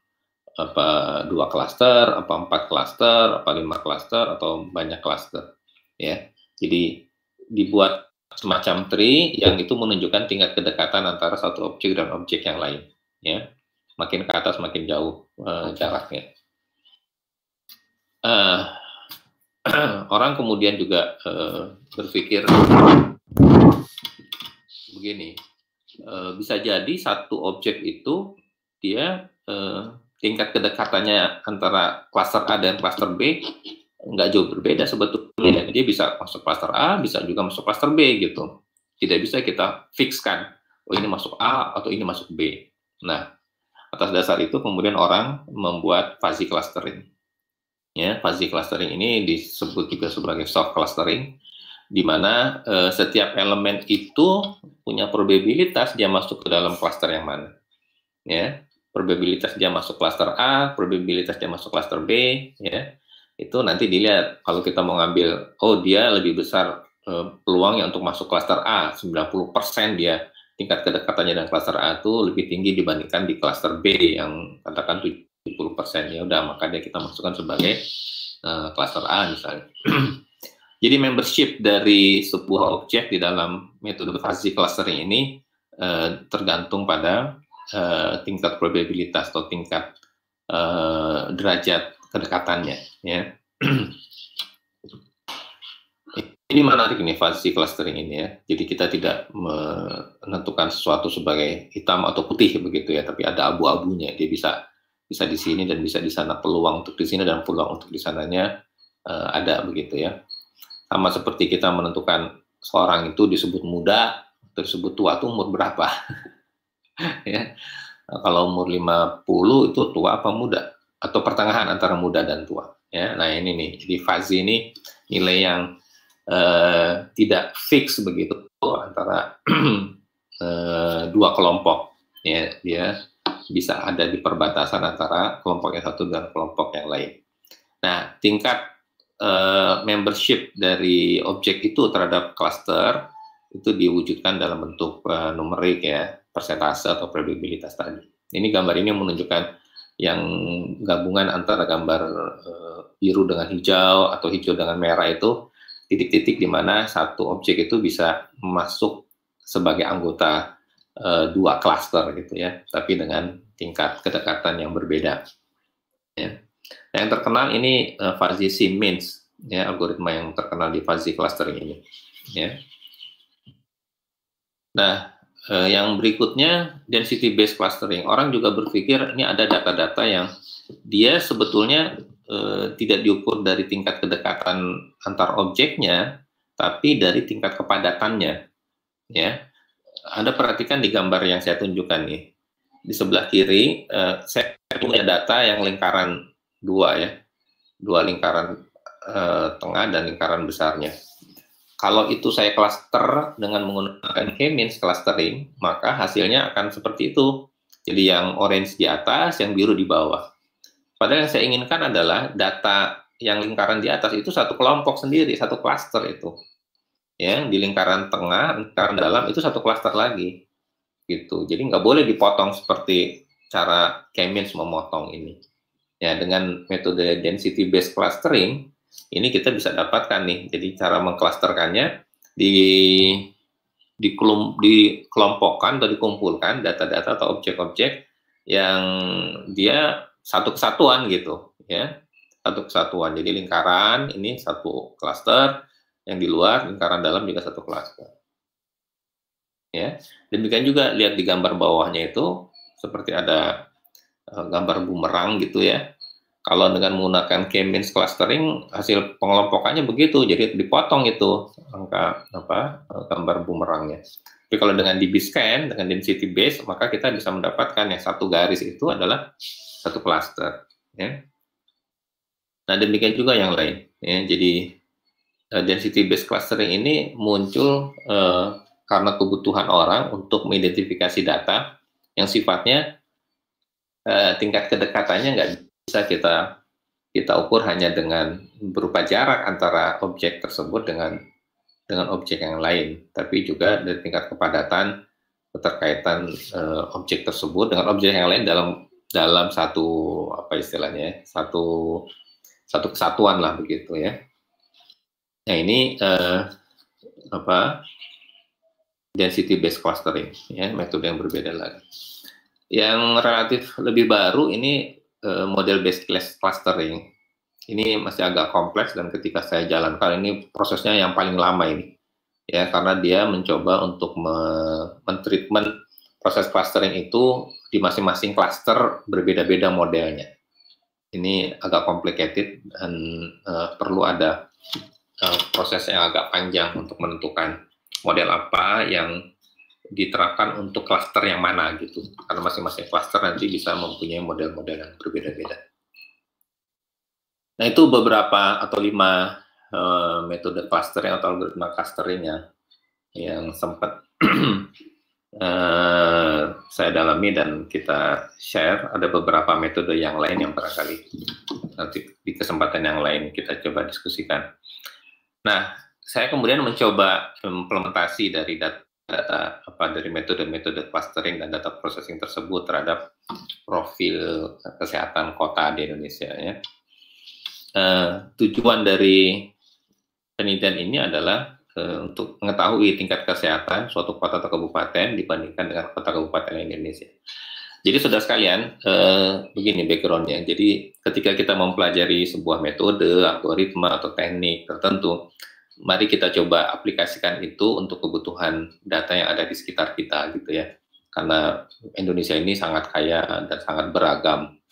apa 2 klaster, apa 4 klaster, apa 5 klaster, atau banyak klaster. Ya, jadi dibuat semacam tree yang itu menunjukkan tingkat kedekatan antara satu objek dan objek yang lain. Ya, makin ke atas makin jauh jaraknya. Orang kemudian juga berpikir begini, bisa jadi satu objek itu dia tingkat kedekatannya antara klaster A dan klaster B nggak jauh berbeda sebetulnya. Dia bisa masuk klaster A, bisa juga masuk klaster B gitu. Tidak bisa kita fixkan, oh ini masuk A atau ini masuk B. Nah, atas dasar itu kemudian orang membuat fuzzy clustering. Ya, fuzzy clustering ini disebut juga sebagai soft clustering, di mana setiap elemen itu punya probabilitas dia masuk ke dalam klaster yang mana. Ya, probabilitas dia masuk klaster A, probabilitas dia masuk klaster B, ya. Itu nanti dilihat, kalau kita mau ngambil, oh dia lebih besar peluangnya untuk masuk klaster A, 90% dia tingkat kedekatannya dengan klaster A itu lebih tinggi dibandingkan di klaster B yang katakan 70%. Ya udah, maka dia kita masukkan sebagai klaster A misalnya. Jadi membership dari sebuah objek di dalam metode fuzzy clustering ini tergantung pada tingkat probabilitas atau tingkat derajat kedekatannya. Ya. Ini menarik ini fuzzy clustering ini ya. Jadi kita tidak menentukan sesuatu sebagai hitam atau putih begitu ya, tapi ada abu-abunya. Dia bisa di sini dan bisa di sana, peluang untuk di sini dan peluang untuk di sananya ada begitu ya. Sama seperti kita menentukan seorang itu disebut muda, disebut tua itu umur berapa. Ya. Kalau umur 50 itu tua apa muda? Atau pertengahan antara muda dan tua. Ya, nah ini nih, jadi fuzzy ini nilai yang tidak fix begitu antara dua kelompok. Ya, dia bisa ada di perbatasan antara kelompok yang satu dan kelompok yang lain. Nah, tingkat membership dari objek itu terhadap cluster itu diwujudkan dalam bentuk numerik ya, persentase atau probabilitas tadi. Ini gambar ini menunjukkan yang gabungan antara gambar biru dengan hijau atau hijau dengan merah itu titik-titik di mana satu objek itu bisa masuk sebagai anggota dua cluster gitu ya, tapi dengan tingkat kedekatan yang berbeda. Ya. Yang terkenal ini fuzzy C-means, ya, algoritma yang terkenal di fuzzy clustering ini. Ya. Nah, yang berikutnya density based clustering. Orang juga berpikir ini ada data-data yang dia sebetulnya tidak diukur dari tingkat kedekatan antar objeknya, tapi dari tingkat kepadatannya. Ya, Anda perhatikan di gambar yang saya tunjukkan nih. Di sebelah kiri, saya punya data yang lingkaran dua ya, dua lingkaran tengah dan lingkaran besarnya. Kalau itu saya cluster dengan menggunakan K-means clustering, maka hasilnya akan seperti itu. Jadi yang orange di atas, yang biru di bawah. Padahal yang saya inginkan adalah data yang lingkaran di atas itu satu kelompok sendiri, satu cluster itu. Ya, di lingkaran tengah, lingkaran dalam itu satu cluster lagi. Gitu. Jadi nggak boleh dipotong seperti cara K-means memotong ini. Ya, dengan metode density based clustering, ini kita bisa dapatkan nih. Jadi cara mengklasterkannya dikelompokkan atau dikumpulkan data-data atau objek-objek yang dia satu kesatuan gitu, ya, satu kesatuan. Jadi lingkaran ini satu cluster, yang di luar lingkaran dalam juga satu cluster. Ya, demikian juga lihat di gambar bawahnya itu seperti ada gambar bumerang gitu ya. Kalau dengan menggunakan K-means clustering, hasil pengelompokannya begitu, jadi dipotong itu angka gambar bumerangnya. Tapi kalau dengan DB-scan, dengan density base, maka kita bisa mendapatkan yang satu garis itu adalah satu cluster. Ya. Nah demikian juga yang lain. Ya. Jadi density based clustering ini muncul karena kebutuhan orang untuk mengidentifikasi data yang sifatnya tingkat kedekatannya nggak bisa kita ukur hanya dengan berupa jarak antara objek tersebut dengan objek yang lain, tapi juga dari tingkat kepadatan keterkaitan objek tersebut dengan objek yang lain dalam satu apa istilahnya satu kesatuan lah begitu ya. Nah ini density based clustering ya, metode yang berbeda lagi. Yang relatif lebih baru ini model based clustering. Ini masih agak kompleks dan ketika saya jalankan ini prosesnya yang paling lama ini. Ya, karena dia mencoba untuk men-treatment proses clustering itu di masing-masing cluster berbeda-beda modelnya. Ini agak complicated dan perlu ada proses yang agak panjang untuk menentukan model apa yang diterapkan untuk cluster yang mana gitu, karena masing-masing cluster nanti bisa mempunyai model-model yang berbeda-beda. Nah itu beberapa atau 5 metode clustering atau algoritma clustering yang sempat saya dalami dan kita share. Ada beberapa metode yang lain yang barangkali nanti di kesempatan yang lain kita coba diskusikan. Nah saya kemudian mencoba implementasi dari dari metode-metode clustering dan data processing tersebut terhadap profil kesehatan kota di Indonesia ya. Tujuan dari penelitian ini adalah untuk mengetahui tingkat kesehatan suatu kota atau kabupaten dibandingkan dengan kota kabupaten Indonesia. Jadi saudara sekalian, begini backgroundnya. Jadi ketika kita mempelajari sebuah metode, algoritma atau teknik tertentu, mari kita coba aplikasikan itu untuk kebutuhan data yang ada di sekitar kita gitu ya. Karena Indonesia ini sangat kaya dan sangat beragam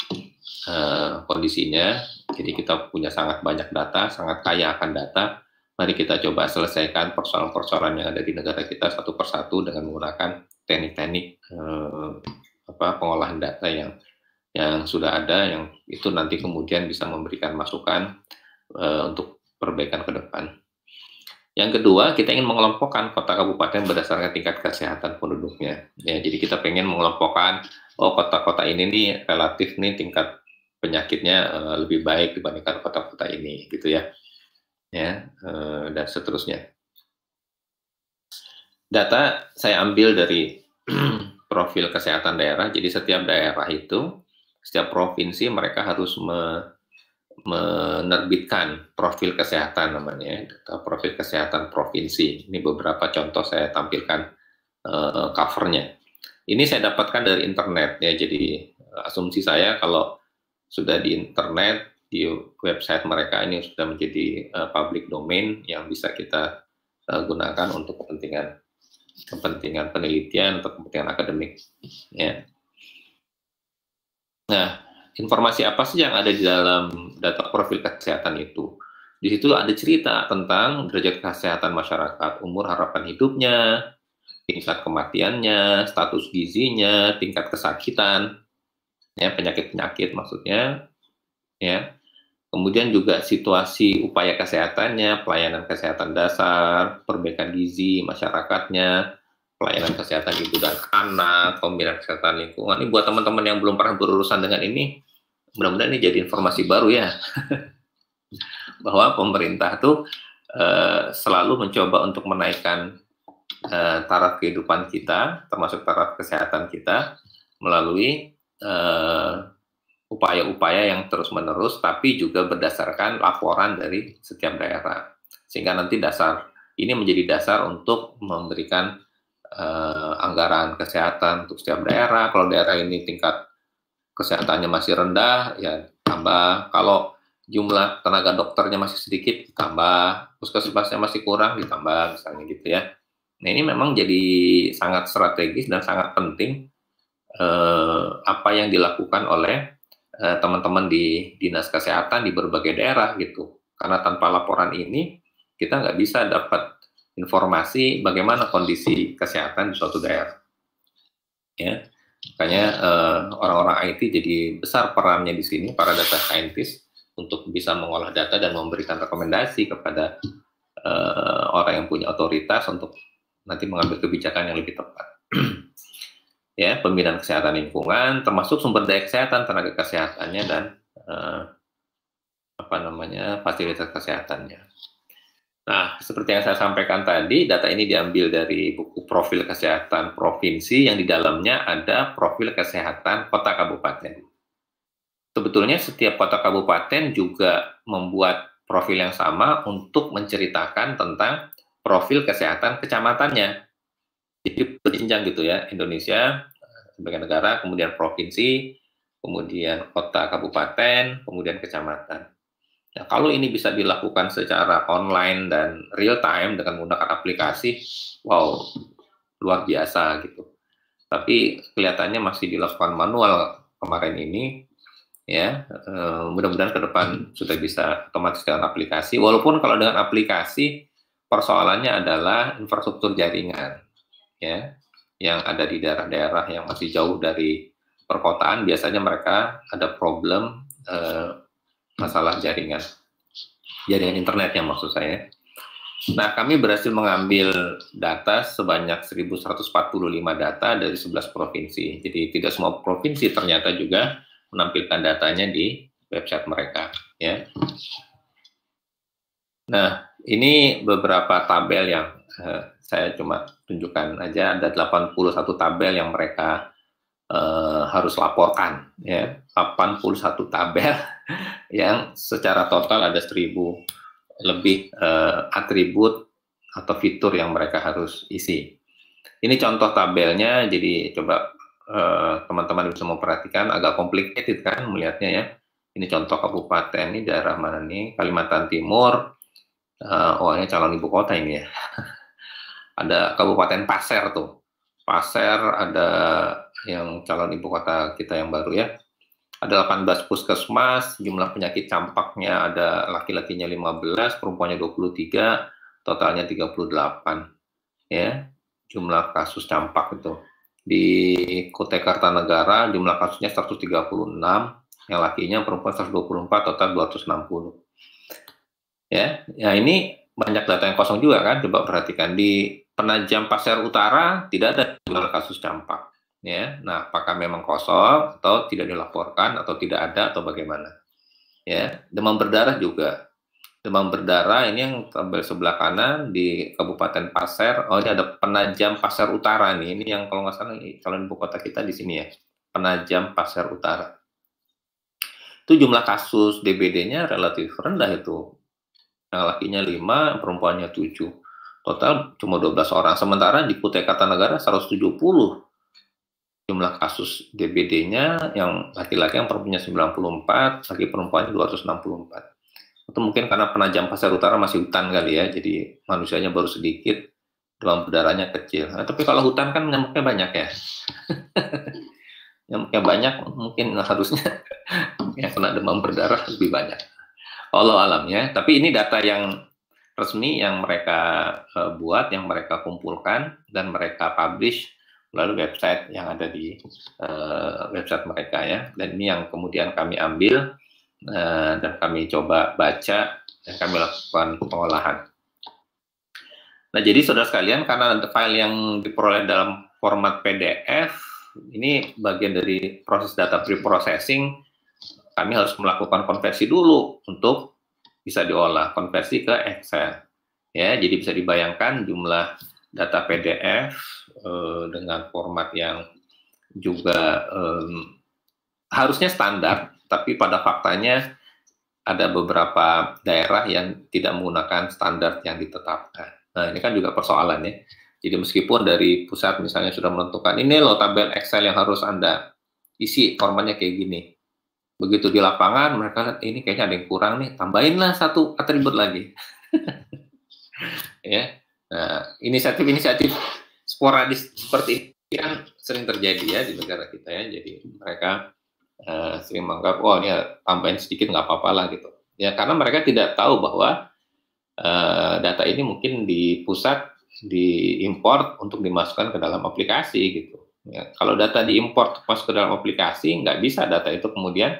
kondisinya. Jadi kita punya sangat banyak data, sangat kaya akan data. Mari kita coba selesaikan persoalan-persoalan yang ada di negara kita satu persatu dengan menggunakan teknik-teknik pengolahan data yang sudah ada, yang itu nanti kemudian bisa memberikan masukan untuk perbaikan ke depan. Yang kedua, kita ingin mengelompokkan kota kabupaten berdasarkan tingkat kesehatan penduduknya. Ya, jadi kita pengen mengelompokkan, oh kota-kota ini nih relatif nih tingkat penyakitnya lebih baik dibandingkan kota-kota ini, gitu ya. Ya, dan seterusnya. Data saya ambil dari profil kesehatan daerah. Jadi setiap daerah itu, setiap provinsi mereka harus menerbitkan profil kesehatan namanya, data profil kesehatan provinsi. Ini beberapa contoh saya tampilkan covernya. Ini saya dapatkan dari internet ya. Jadi asumsi saya kalau sudah di internet, di website mereka ini sudah menjadi public domain yang bisa kita gunakan untuk kepentingan penelitian atau kepentingan akademik. Ya. Nah, informasi apa sih yang ada di dalam data profil kesehatan itu? Di situ ada cerita tentang derajat kesehatan masyarakat, umur harapan hidupnya, tingkat kematiannya, status gizinya, tingkat kesakitan, ya penyakit-penyakit maksudnya, ya. Kemudian juga situasi upaya kesehatannya, pelayanan kesehatan dasar, perbaikan gizi masyarakatnya, pelayanan kesehatan ibu dan anak, pembinaan kesehatan lingkungan. Ini buat teman-teman yang belum pernah berurusan dengan ini, mudah-mudahan ini jadi informasi baru ya. Bahwa pemerintah tuh selalu mencoba untuk menaikkan taraf kehidupan kita, termasuk taraf kesehatan kita, melalui upaya-upaya yang terus-menerus, tapi juga berdasarkan laporan dari setiap daerah. Sehingga nanti ini menjadi dasar untuk memberikan anggaran kesehatan untuk setiap daerah. Kalau daerah ini tingkat kesehatannya masih rendah, ya tambah. Kalau jumlah tenaga dokternya masih sedikit, ditambah. Puskesmasnya masih kurang, ditambah, misalnya gitu ya. Nah, ini memang jadi sangat strategis dan sangat penting apa yang dilakukan oleh teman-teman di dinas kesehatan di berbagai daerah gitu. Karena tanpa laporan ini kita nggak bisa dapat informasi bagaimana kondisi kesehatan di suatu daerah. Ya, makanya orang-orang IT jadi besar perannya di sini, para data scientist, untuk bisa mengolah data dan memberikan rekomendasi kepada orang yang punya otoritas untuk nanti mengambil kebijakan yang lebih tepat. Ya, pembinaan kesehatan lingkungan, termasuk sumber daya kesehatan, tenaga kesehatannya, dan fasilitas kesehatannya. Nah, seperti yang saya sampaikan tadi, data ini diambil dari buku profil kesehatan provinsi yang di dalamnya ada profil kesehatan kota kabupaten. Sebetulnya setiap kota kabupaten juga membuat profil yang sama untuk menceritakan tentang profil kesehatan kecamatannya. Jadi berjenjang gitu ya, Indonesia sebagai negara, kemudian provinsi, kemudian kota kabupaten, kemudian kecamatan. Nah, kalau ini bisa dilakukan secara online dan real time dengan menggunakan aplikasi, wow, luar biasa gitu. Tapi kelihatannya masih dilakukan manual kemarin ini, ya. Mudah-mudahan ke depan sudah bisa otomatis dengan aplikasi. Walaupun kalau dengan aplikasi persoalannya adalah infrastruktur jaringan, ya, yang ada di daerah-daerah yang masih jauh dari perkotaan, biasanya mereka ada problem masalah jaringan internetnya maksud saya. Nah, kami berhasil mengambil data sebanyak 1.145 data dari 11 provinsi. Jadi tidak semua provinsi ternyata juga menampilkan datanya di website mereka, ya. Nah, ini beberapa tabel yang saya cuma tunjukkan aja. Ada 81 tabel yang mereka harus laporkan, ya. 81 tabel yang secara total ada 1.000 lebih atribut atau fitur yang mereka harus isi. Ini contoh tabelnya, jadi coba teman-teman bisa memperhatikan, agak complicated kan melihatnya ya. Ini contoh kabupaten, ini daerah mana nih? Kalimantan Timur. Ini calon ibu kota ini ya. Ada Kabupaten Pasir tuh. Pasir ada yang calon ibu kota kita yang baru ya. Ada 18 puskesmas, jumlah penyakit campaknya ada laki-lakinya 15, perempuannya 23, totalnya 38. Ya, jumlah kasus campak itu. Di Kutai Kartanegara jumlah kasusnya 136, yang lakinya perempuan 124, total 260. Ya, ini banyak data yang kosong juga kan. Coba perhatikan di Penajam Pasir Utara tidak ada jumlah kasus campak. Ya, nah apakah memang kosong atau tidak dilaporkan atau tidak ada atau bagaimana? Ya, demam berdarah juga. Demam berdarah ini yang tabel sebelah kanan di Kabupaten Pasir. Oh, ini ada Penajam Pasir Utara nih. Ini yang kalau nggak salah calon ibu kota kita di sini ya. Penajam Pasir Utara. Itu jumlah kasus DBD-nya relatif rendah itu. Yang lakinya 5, perempuannya 7. Total cuma 12 orang. Sementara di Kutai Kartanegara 170 jumlah kasus DBD-nya, yang laki-laki yang perempuannya 94, laki perempuannya 264. Atau mungkin karena Penajam Pasir Utara masih hutan kali ya, jadi manusianya baru sedikit, demam berdarahnya kecil. Nah, tapi kalau hutan kan nyamuknya banyak ya. Nyamuknya banyak, mungkin harusnya yang kena demam berdarah lebih banyak. Allah alam ya. Tapi ini data yang resmi yang mereka buat, yang mereka kumpulkan, dan mereka publish melalui website yang ada di website mereka ya. Dan ini yang kemudian kami ambil dan kami coba baca dan kami lakukan pengolahan. Nah, jadi saudara sekalian, karena file yang diperoleh dalam format PDF, ini bagian dari proses data pre-processing, kami harus melakukan konversi dulu untuk bisa diolah, konversi ke Excel. Ya, jadi bisa dibayangkan jumlah data PDF dengan format yang juga harusnya standar, tapi pada faktanya ada beberapa daerah yang tidak menggunakan standar yang ditetapkan. Nah, ini kan juga persoalan ya. Jadi meskipun dari pusat misalnya sudah menentukan, ini loh tabel Excel yang harus Anda isi, formatnya kayak gini. Begitu di lapangan, mereka lihat ini kayaknya ada yang kurang nih, tambahinlah satu atribut lagi. Ya, nah, inisiatif-inisiatif sporadis seperti ini kan sering terjadi ya di negara kita ya. Jadi mereka sering menganggap, oh ini tambahin sedikit nggak apa-apa lah gitu. Ya karena mereka tidak tahu bahwa data ini mungkin di pusat diimport untuk dimasukkan ke dalam aplikasi gitu. Ya, kalau data diimport masuk ke dalam aplikasi, nggak bisa data itu kemudian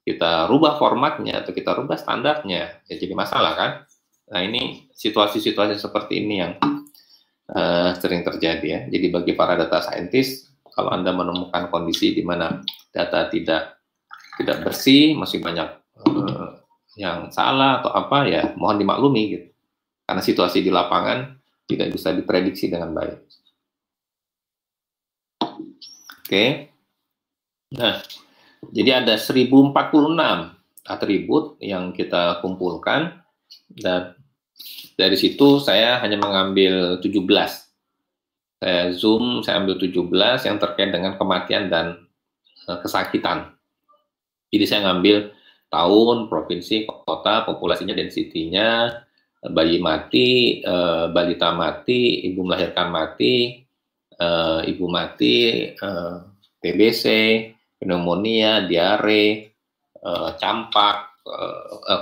kita rubah formatnya atau kita rubah standarnya, ya jadi masalah kan. Nah ini situasi-situasi seperti ini yang sering terjadi ya. Jadi bagi para data scientist, kalau Anda menemukan kondisi di mana data tidak bersih, masih banyak yang salah atau apa ya, mohon dimaklumi gitu. Karena situasi di lapangan tidak bisa diprediksi dengan baik. Oke. Nah, jadi ada 1046 atribut yang kita kumpulkan, dan dari situ saya hanya mengambil 17. Saya zoom, saya ambil 17 yang terkait dengan kematian dan kesakitan. Jadi saya ngambil tahun, provinsi, kota, populasinya, densitinya, bayi mati, balita mati, ibu melahirkan mati, ibu mati, TBC, pneumonia, diare, campak,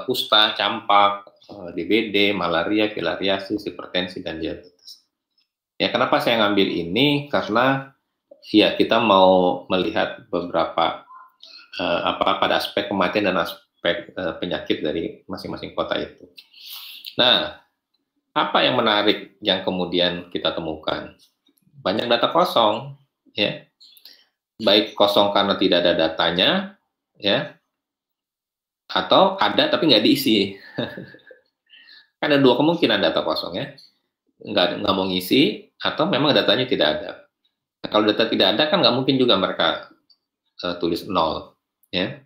kusta, campak, DBD, malaria, filariasis, hipertensi, dan diabetes. Ya, kenapa saya ngambil ini? Karena ya kita mau melihat beberapa pada aspek kematian dan aspek penyakit dari masing-masing kota itu. Nah, apa yang menarik yang kemudian kita temukan? Banyak data kosong, ya. Baik kosong karena tidak ada datanya, ya, atau ada tapi nggak diisi. Kan ada dua kemungkinan data kosong ya, nggak mau ngisi, atau memang datanya tidak ada. Nah, kalau data tidak ada kan nggak mungkin juga mereka tulis 0. Ya.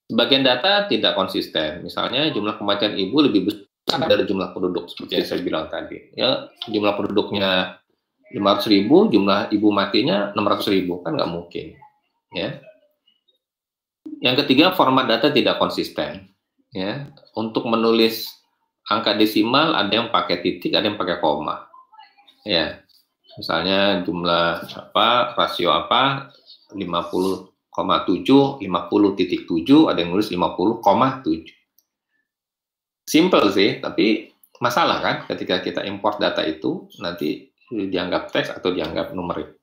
Sebagian data tidak konsisten. Misalnya jumlah kematian ibu lebih besar dari jumlah penduduk, seperti yang saya bilang tadi. Ya, jumlah penduduknya 500.000, jumlah ibu matinya 600.000, kan nggak mungkin. Ya. Yang ketiga, format data tidak konsisten. Ya, untuk menulis angka desimal ada yang pakai titik, ada yang pakai koma. Ya, misalnya jumlah apa, rasio apa, 50,7, 50,7, ada yang nulis 50,7. Simple sih, tapi masalah kan ketika kita import data itu nanti dianggap teks atau dianggap numerik.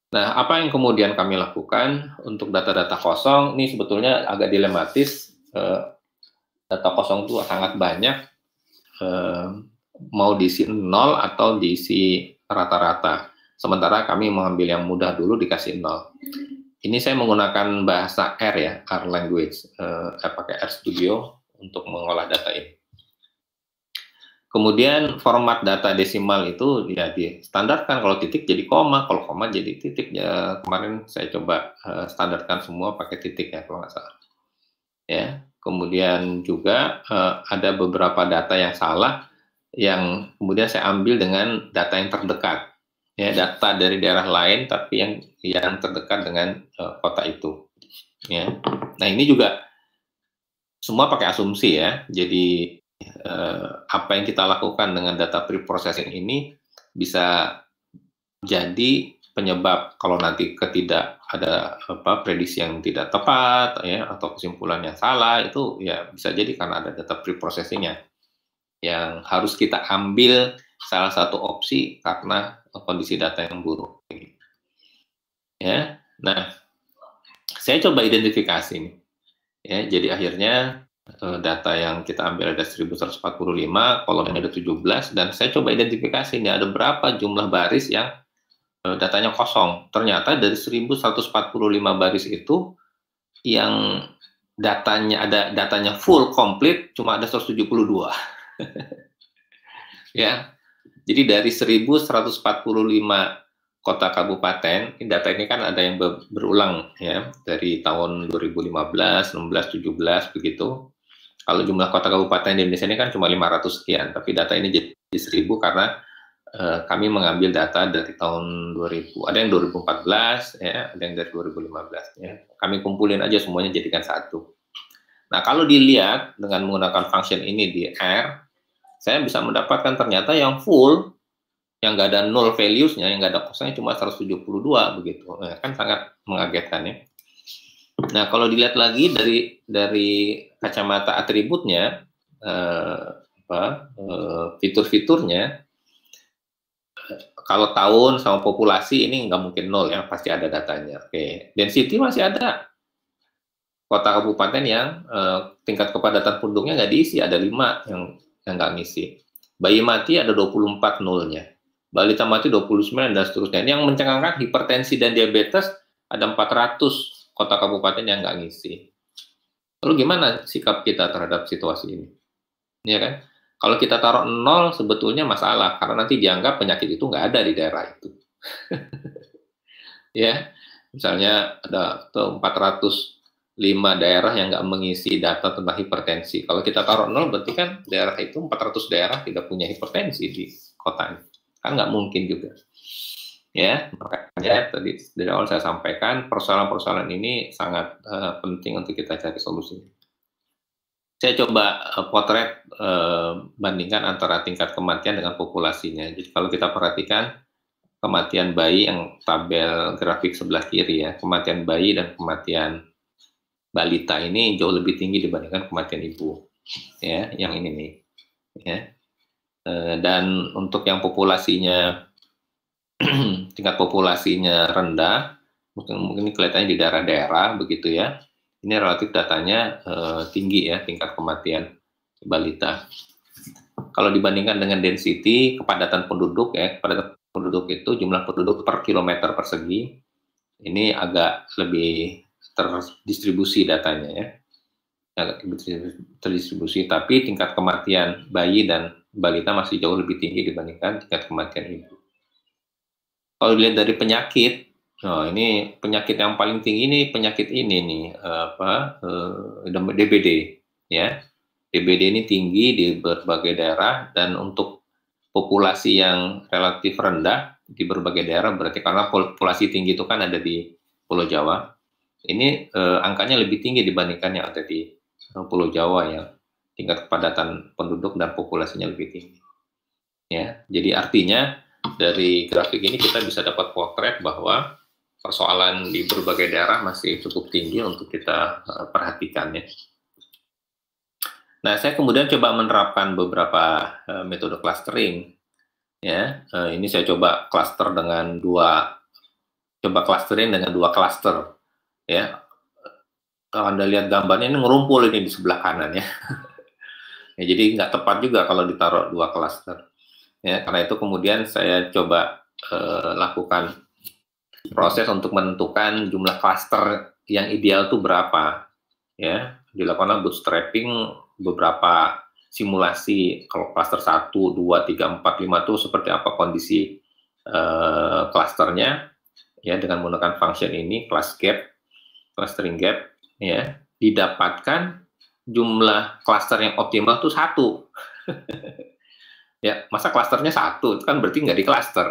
Nah, apa yang kemudian kami lakukan untuk data-data kosong? Ini sebetulnya agak dilematis. Data kosong itu sangat banyak. Mau diisi 0 atau diisi rata-rata. Sementara kami mengambil yang mudah dulu, dikasih 0. Ini saya menggunakan bahasa R ya, R language. Pakai R Studio untuk mengolah data ini. Kemudian format data desimal itu ya distandarkan, kalau titik jadi koma, kalau koma jadi titik. Ya, kemarin saya coba standarkan semua pakai titik ya kalau nggak salah. Ya, kemudian juga ada beberapa data yang salah yang kemudian saya ambil dengan data yang terdekat. Ya, data dari daerah lain tapi yang terdekat dengan kota itu. Ya. Nah, ini juga semua pakai asumsi ya. Jadi apa yang kita lakukan dengan data pre-processing ini bisa jadi penyebab kalau nanti ada prediksi yang tidak tepat ya, atau kesimpulan yang salah, itu ya bisa jadi karena ada data pre-processingnya yang harus kita ambil salah satu opsi karena kondisi data yang buruk. Ya, nah saya coba identifikasi nih. Ya, jadi akhirnya data yang kita ambil ada 1145, kolomnya ada 17, dan saya coba identifikasi ini ada berapa jumlah baris yang datanya kosong. Ternyata dari 1145 baris itu yang datanya full komplit cuma ada 172. Ya. Jadi dari 1145 kota kabupaten, data ini kan ada yang berulang ya, dari tahun 2015, 16, 17 begitu. Kalau jumlah kota kabupaten di Indonesia ini kan cuma 500 sekian, tapi data ini jadi 1000 karena kami mengambil data dari tahun 2000, ada yang 2014 ya, ada yang dari 2015 ya. Kami kumpulin aja semuanya jadikan satu. Nah, kalau dilihat dengan menggunakan function ini di R, saya bisa mendapatkan ternyata yang full, yang nggak ada null values-nya, yang nggak ada kosongnya cuma 172 begitu. Nah, kan sangat mengagetkan ya. Nah, kalau dilihat lagi dari kacamata atributnya, fitur-fiturnya, kalau tahun sama populasi ini nggak mungkin nol ya, pasti ada datanya. Oke, density masih ada. Kota kabupaten yang tingkat kepadatan penduduknya nggak diisi, ada 5 yang nggak ngisi. Bayi mati ada 24 nolnya. Balita mati 29 dan seterusnya. Ini yang mencengangkan hipertensi dan diabetes ada 400 kota kabupaten yang nggak ngisi. Lalu gimana sikap kita terhadap situasi ini? Ya kan? Kalau kita taruh 0 sebetulnya masalah, karena nanti dianggap penyakit itu nggak ada di daerah itu. Ya, misalnya ada 405 daerah yang nggak mengisi data tentang hipertensi. Kalau kita taruh 0 berarti kan daerah itu 400 daerah tidak punya hipertensi di kota. Kan nggak mungkin juga. Ya, makanya tadi dari awal saya sampaikan persoalan-persoalan ini sangat penting untuk kita cari solusinya. Saya coba potret bandingkan antara tingkat kematian dengan populasinya. Jadi kalau kita perhatikan kematian bayi yang tabel grafik sebelah kiri ya, kematian bayi dan kematian balita ini jauh lebih tinggi dibandingkan kematian ibu. Ya, yang ini nih. Ya. Dan untuk yang populasinya tingkat populasinya rendah, mungkin kelihatannya di daerah-daerah begitu ya. Ini relatif datanya tinggi ya, tingkat kematian balita. Kalau dibandingkan dengan density, kepadatan penduduk ya, kepadatan penduduk itu jumlah penduduk per kilometer persegi, ini agak lebih terdistribusi datanya ya. Agak terdistribusi, tapi tingkat kematian bayi dan balita masih jauh lebih tinggi dibandingkan tingkat kematian ibu. Kalau dilihat dari penyakit, nah ini penyakit yang paling tinggi ini penyakit ini nih DBD ya. DBD ini tinggi di berbagai daerah, dan untuk populasi yang relatif rendah di berbagai daerah, berarti karena populasi tinggi itu kan ada di Pulau Jawa. Ini angkanya lebih tinggi dibandingkan yang ada di Pulau Jawa yang tingkat kepadatan penduduk dan populasinya lebih tinggi. Ya, jadi artinya dari grafik ini kita bisa dapat potret bahwa persoalan di berbagai daerah masih cukup tinggi untuk kita perhatikan ya. Nah, saya kemudian coba menerapkan beberapa metode clustering ya. Ini saya coba cluster dengan 2 coba clustering dengan 2 cluster, ya. Kalau Anda lihat gambarnya ini ngerumpul ini di sebelah kanan ya. Ya, jadi nggak tepat juga kalau ditaruh 2 cluster. Ya, karena itu kemudian saya coba lakukan proses untuk menentukan jumlah cluster yang ideal itu berapa. Ya, dilakukan bootstrapping, beberapa simulasi kalau cluster 1, 2, 3, 4, 5 itu seperti apa kondisi clusternya, ya, dengan menggunakan function ini class gap, clustering gap, ya, didapatkan jumlah cluster yang optimal itu 1. Ya, masa clusternya 1, itu kan berarti nggak di cluster,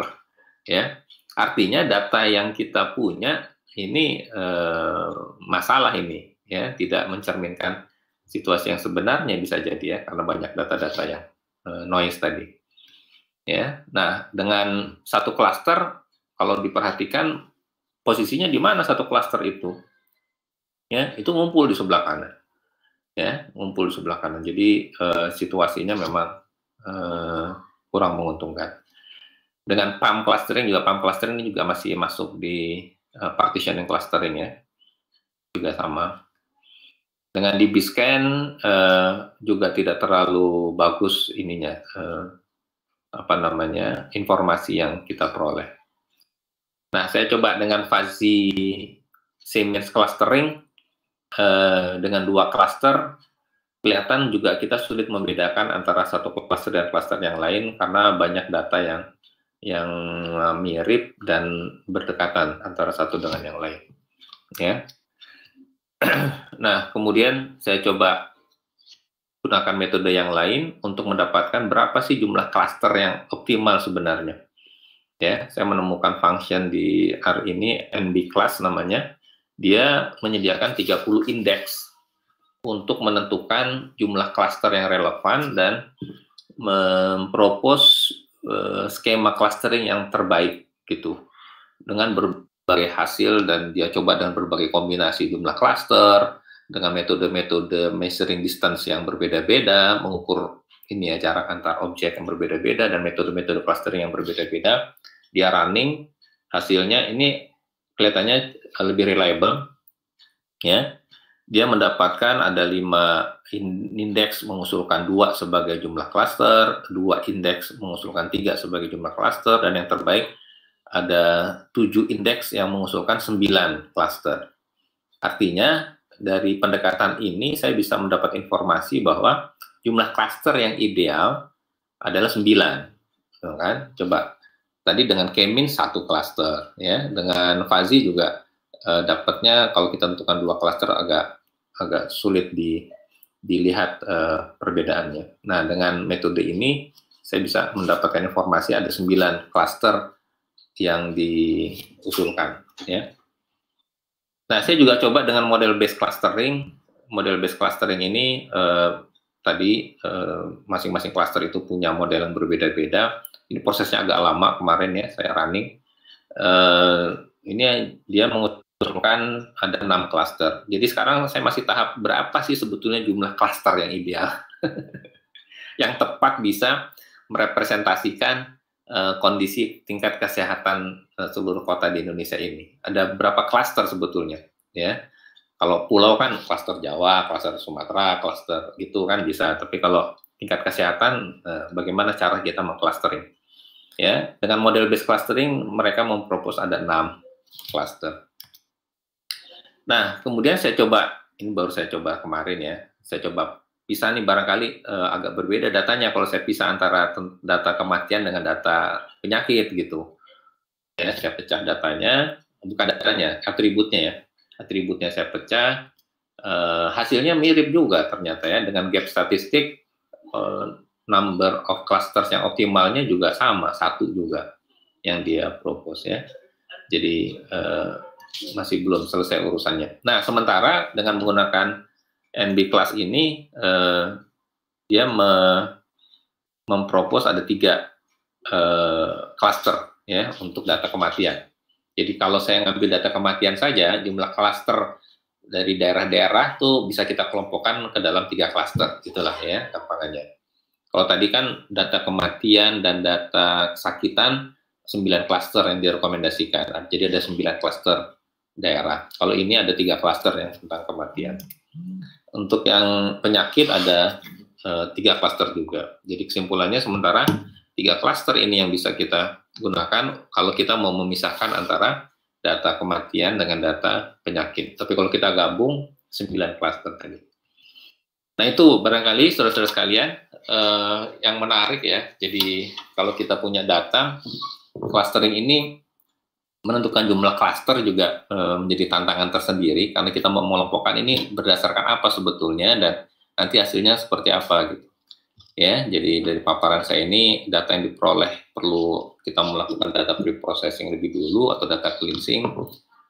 ya. Artinya data yang kita punya ini masalah ini, ya, tidak mencerminkan situasi yang sebenarnya bisa jadi ya, karena banyak data-data yang noise tadi. Ya, nah dengan satu cluster kalau diperhatikan posisinya di mana satu cluster itu, ya, itu ngumpul di sebelah kanan, ya, ngumpul di sebelah kanan. Jadi situasinya memang kurang menguntungkan. Dengan PAM clustering ini juga masih masuk di partitioning clustering ya, juga sama. Dengan DB-scan juga tidak terlalu bagus ininya, informasi yang kita peroleh. Nah, saya coba dengan fuzzy sameness clustering dengan 2 cluster, kelihatan juga kita sulit membedakan antara satu cluster dan cluster yang lain karena banyak data yang mirip dan berdekatan antara satu dengan yang lain. Ya. Nah, kemudian saya coba gunakan metode yang lain untuk mendapatkan berapa sih jumlah cluster yang optimal sebenarnya. Ya, saya menemukan function di R ini, NBClass namanya. Dia menyediakan 30 indeks untuk menentukan jumlah cluster yang relevan dan mempropose skema clustering yang terbaik gitu. Dengan berbagai hasil dan dia coba dengan berbagai kombinasi jumlah cluster, dengan metode-metode measuring distance yang berbeda-beda, mengukur ini ya jarak antar objek yang berbeda-beda dan metode-metode clustering yang berbeda-beda. Dia running, hasilnya ini kelihatannya lebih reliable, ya. Dia mendapatkan ada 5 indeks mengusulkan 2 sebagai jumlah cluster, 2 indeks mengusulkan 3 sebagai jumlah cluster, dan yang terbaik ada 7 indeks yang mengusulkan 9 cluster. Artinya dari pendekatan ini saya bisa mendapat informasi bahwa jumlah cluster yang ideal adalah 9, kan? Coba tadi dengan K-mean 1 cluster, ya. Dengan fuzzy juga dapatnya kalau kita tentukan 2 cluster agak sulit dilihat perbedaannya. Nah, dengan metode ini saya bisa mendapatkan informasi ada 9 cluster yang diusulkan, ya. Nah, saya juga coba dengan model based clustering. Model based clustering ini tadi masing-masing cluster itu punya model yang berbeda-beda. Ini prosesnya agak lama kemarin ya, saya running. Ini dia mengusulkan ada 6 cluster. Jadi sekarang saya masih tahap berapa sih sebetulnya jumlah cluster yang ideal yang tepat bisa merepresentasikan kondisi tingkat kesehatan seluruh kota di Indonesia ini. Ada berapa cluster sebetulnya, ya. Kalau pulau kan cluster Jawa, cluster Sumatera, cluster gitu kan bisa. Tapi kalau tingkat kesehatan, bagaimana cara kita mengclustering? Ya, dengan model based clustering mereka mempropose ada 6 cluster. Nah, kemudian saya coba, ini baru saya coba kemarin ya, saya coba pisah nih barangkali agak berbeda datanya kalau saya pisah antara data kematian dengan data penyakit gitu. Ya, saya pecah datanya, bukan datanya, atributnya ya. Atributnya saya pecah, hasilnya mirip juga ternyata ya, dengan gap statistik number of clusters yang optimalnya juga sama, 1 juga yang dia propose ya. Jadi masih belum selesai urusannya. Nah, sementara dengan menggunakan NBClass ini dia mempropose ada 3 cluster ya untuk data kematian. Jadi kalau saya ngambil data kematian saja, jumlah cluster dari daerah-daerah tuh bisa kita kelompokkan ke dalam 3 cluster, gitulah ya gampangannya. Kalau tadi kan data kematian dan data kesakitan 9 klaster yang direkomendasikan. Jadi ada 9 klaster daerah. Kalau ini ada 3 klaster yang tentang kematian. Untuk yang penyakit ada 3 klaster juga. Jadi kesimpulannya sementara 3 klaster ini yang bisa kita gunakan kalau kita mau memisahkan antara data kematian dengan data penyakit. Tapi kalau kita gabung 9 klaster tadi. Nah itu barangkali saudara-saudara sekalian yang menarik ya. Jadi kalau kita punya data, clustering ini menentukan jumlah klaster juga menjadi tantangan tersendiri karena kita mau mengelompokkan ini berdasarkan apa sebetulnya dan nanti hasilnya seperti apa gitu. Ya, jadi dari paparan saya ini data yang diperoleh perlu kita melakukan data pre-processing lebih dulu atau data cleansing.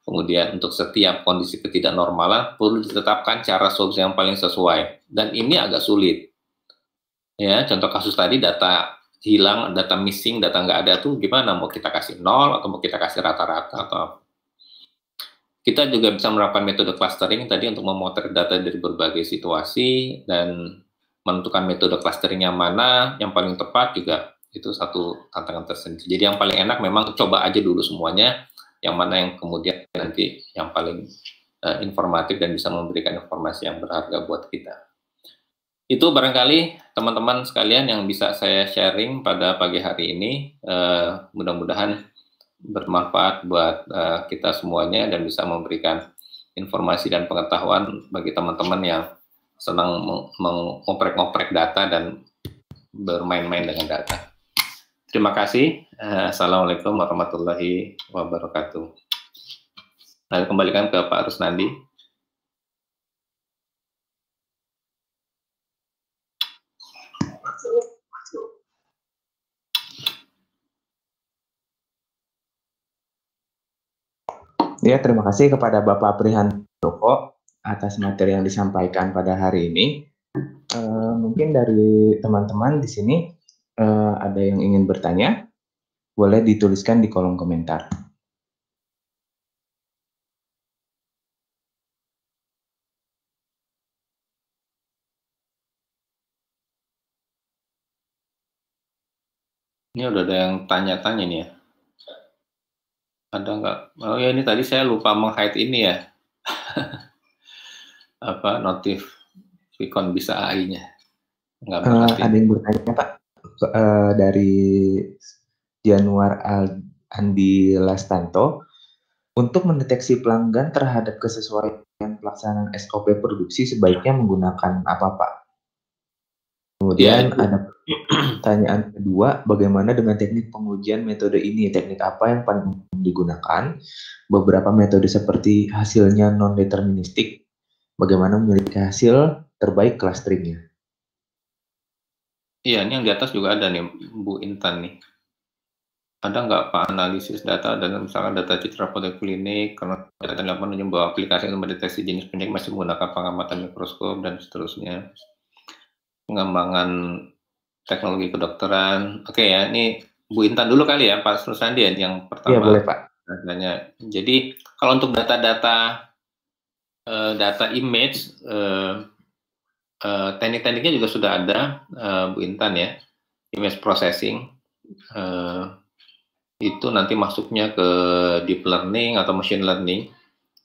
Kemudian untuk setiap kondisi ketidaknormalan perlu ditetapkan cara solusi yang paling sesuai dan ini agak sulit. Ya, contoh kasus tadi data hilang, data missing, data nggak ada tuh gimana? Mau kita kasih 0 atau mau kita kasih rata-rata atau apa? Kita juga bisa menerapkan metode clustering tadi untuk memotret data dari berbagai situasi dan menentukan metode clustering yang mana yang paling tepat juga itu satu tantangan tersendiri. Jadi yang paling enak memang coba aja dulu semuanya, yang mana yang kemudian nanti yang paling informatif dan bisa memberikan informasi yang berharga buat kita. Itu barangkali teman-teman sekalian yang bisa saya sharing pada pagi hari ini. Mudah-mudahan bermanfaat buat kita semuanya dan bisa memberikan informasi dan pengetahuan bagi teman-teman yang senang mengoprek-ngoprek data dan bermain-main dengan data. Terima kasih. Assalamualaikum warahmatullahi wabarakatuh. Saya kembalikan ke Pak Rusnandi. Ya, terima kasih kepada Bapak Prihandoko atas materi yang disampaikan pada hari ini. Mungkin dari teman-teman di sini ada yang ingin bertanya, boleh dituliskan di kolom komentar. Ini udah ada yang tanya-tanya nih ya. Ada nggak? Oh ya, ini tadi saya lupa meng-hide ini ya. Apa notif Vicon bisa AI-nya? Ada yang bertanya Pak dari Januar Andi Lastanto, untuk mendeteksi pelanggan terhadap kesesuaian pelaksanaan SOP produksi sebaiknya menggunakan apa Pak? Kemudian ya, ada pertanyaan kedua, bagaimana dengan teknik pengujian metode ini? Teknik apa yang paling digunakan? Beberapa metode seperti hasilnya non-deterministik, bagaimana memiliki hasil terbaik clusteringnya? Iya, ini yang di atas juga ada nih, Bu Intan nih. Ada nggak Pak analisis data dan misalkan data citra poliklinik, karena data dilakukan bahwa aplikasi untuk mendeteksi jenis penyakit masih menggunakan pengamatan mikroskop dan seterusnya. Pengembangan teknologi kedokteran. Oke ya, ini Bu Intan dulu kali ya, Pak Rusnandi yang pertama. Iya, boleh Pak. Datanya. Jadi kalau untuk data-data data image, teknik-tekniknya juga sudah ada, Bu Intan ya, image processing. Itu nanti masuknya ke deep learning atau machine learning.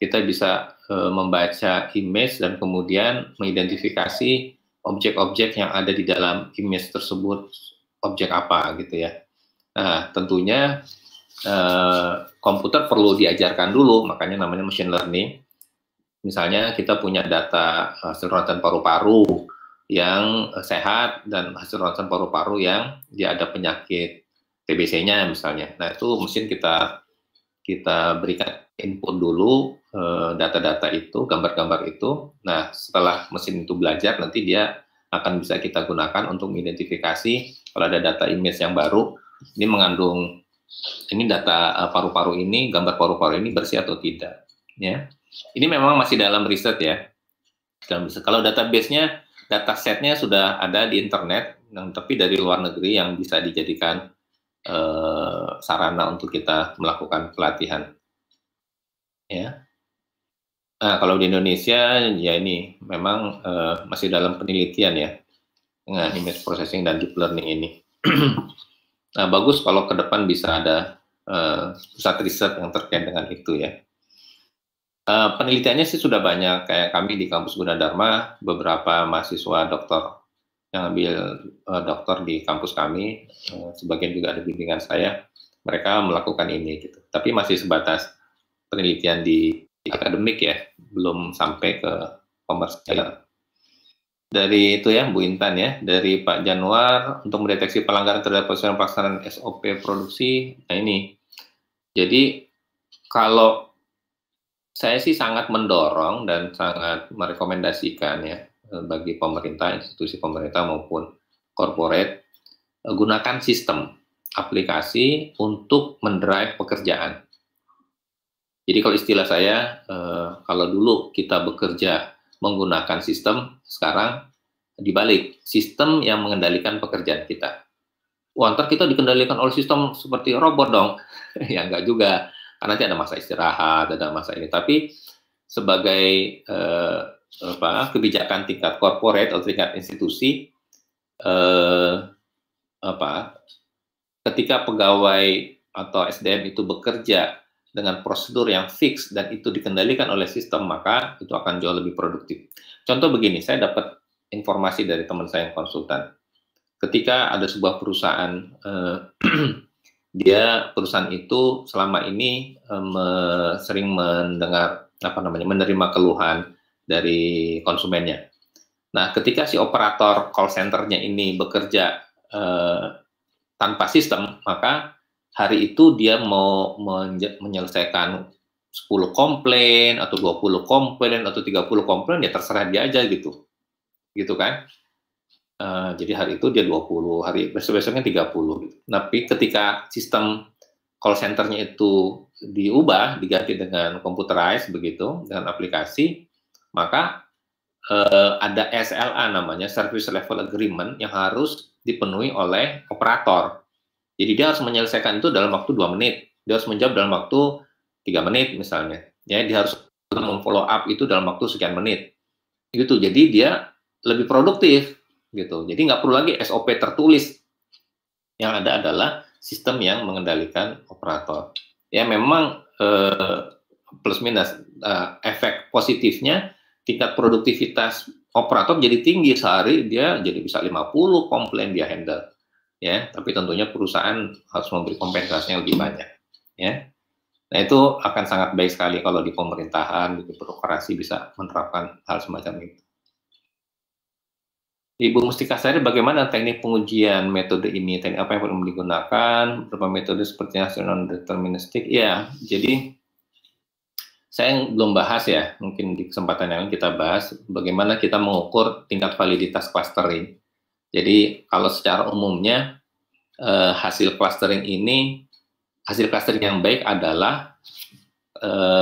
Kita bisa membaca image dan kemudian mengidentifikasi objek-objek yang ada di dalam image tersebut, objek apa gitu ya. Nah, tentunya komputer perlu diajarkan dulu, makanya namanya machine learning. Misalnya kita punya data hasil ronsen paru-paru yang sehat dan hasil ronsen paru-paru yang dia ada penyakit TBC-nya misalnya. Nah, itu mesin kita berikan input dulu data-data itu, gambar-gambar itu. Nah, setelah mesin itu belajar, nanti dia akan bisa kita gunakan untuk mengidentifikasi kalau ada data image yang baru, ini mengandung, ini data paru-paru ini, gambar paru-paru ini bersih atau tidak. Ya, ini memang masih dalam riset ya. Kalau database-nya, dataset-nya sudah ada di internet, tapi dari luar negeri yang bisa dijadikan sarana untuk kita melakukan pelatihan. Ya. Nah, kalau di Indonesia ya ini memang masih dalam penelitian ya dengan image processing dan deep learning ini. Nah, bagus kalau ke depan bisa ada pusat riset yang terkait dengan itu ya. Penelitiannya sih sudah banyak, kayak kami di kampus Gunadarma, beberapa mahasiswa doktor yang ambil dokter di kampus kami, sebagian juga ada bimbingan saya, mereka melakukan ini gitu. Tapi masih sebatas penelitian di akademik ya, belum sampai ke komersial. Dari itu ya, Bu Intan ya, dari Pak Januar untuk mendeteksi pelanggaran terhadap pelaksanaan SOP produksi. Nah ini, jadi kalau saya sih sangat mendorong dan sangat merekomendasikan ya bagi pemerintah, institusi pemerintah maupun corporate, gunakan sistem aplikasi untuk mendrive pekerjaan. Jadi kalau istilah saya, kalau dulu kita bekerja menggunakan sistem, sekarang dibalik, sistem yang mengendalikan pekerjaan kita. Wah, ntar kita dikendalikan oleh sistem seperti robot dong. Ya enggak juga, karena nanti ada masa istirahat, ada masa ini. Tapi sebagai kebijakan tingkat corporate atau tingkat institusi, ketika pegawai atau SDM itu bekerja dengan prosedur yang fix dan itu dikendalikan oleh sistem, maka itu akan jauh lebih produktif. Contoh begini, saya dapat informasi dari teman saya yang konsultan. Ketika ada sebuah perusahaan, perusahaan itu selama ini sering mendengar menerima keluhan dari konsumennya. Nah, ketika si operator call center-nya ini bekerja tanpa sistem, maka hari itu dia mau menyelesaikan 10 komplain atau 20 komplain atau 30 komplain, ya terserah dia aja gitu. Gitu kan? Jadi hari itu dia 20, hari besok-besoknya 30 gitu. Tapi ketika sistem call center-nya itu diubah, diganti dengan computerized begitu, dengan aplikasi, maka ada SLA namanya, Service Level Agreement, yang harus dipenuhi oleh operator. Jadi dia harus menyelesaikan itu dalam waktu 2 menit, dia harus menjawab dalam waktu 3 menit misalnya. Ya, dia harus memfollow up itu dalam waktu sekian menit. Gitu. Jadi dia lebih produktif gitu. Jadi nggak perlu lagi SOP tertulis. Yang ada adalah sistem yang mengendalikan operator. Ya memang plus minus efek positifnya tingkat produktivitas operator jadi tinggi, sehari dia jadi bisa 50 komplain dia handle. Ya, tapi tentunya perusahaan harus memberi kompensasi yang lebih banyak. Ya, nah itu akan sangat baik sekali kalau di pemerintahan, di birokrasi bisa menerapkan hal semacam itu. Ibu Mustika Sari, bagaimana teknik pengujian metode ini? Teknik apa yang perlu digunakan? Beberapa metode seperti non deterministik. Ya, jadi saya belum bahas ya, mungkin di kesempatan yang lain kita bahas bagaimana kita mengukur tingkat validitas clustering. Jadi kalau secara umumnya hasil clustering yang baik adalah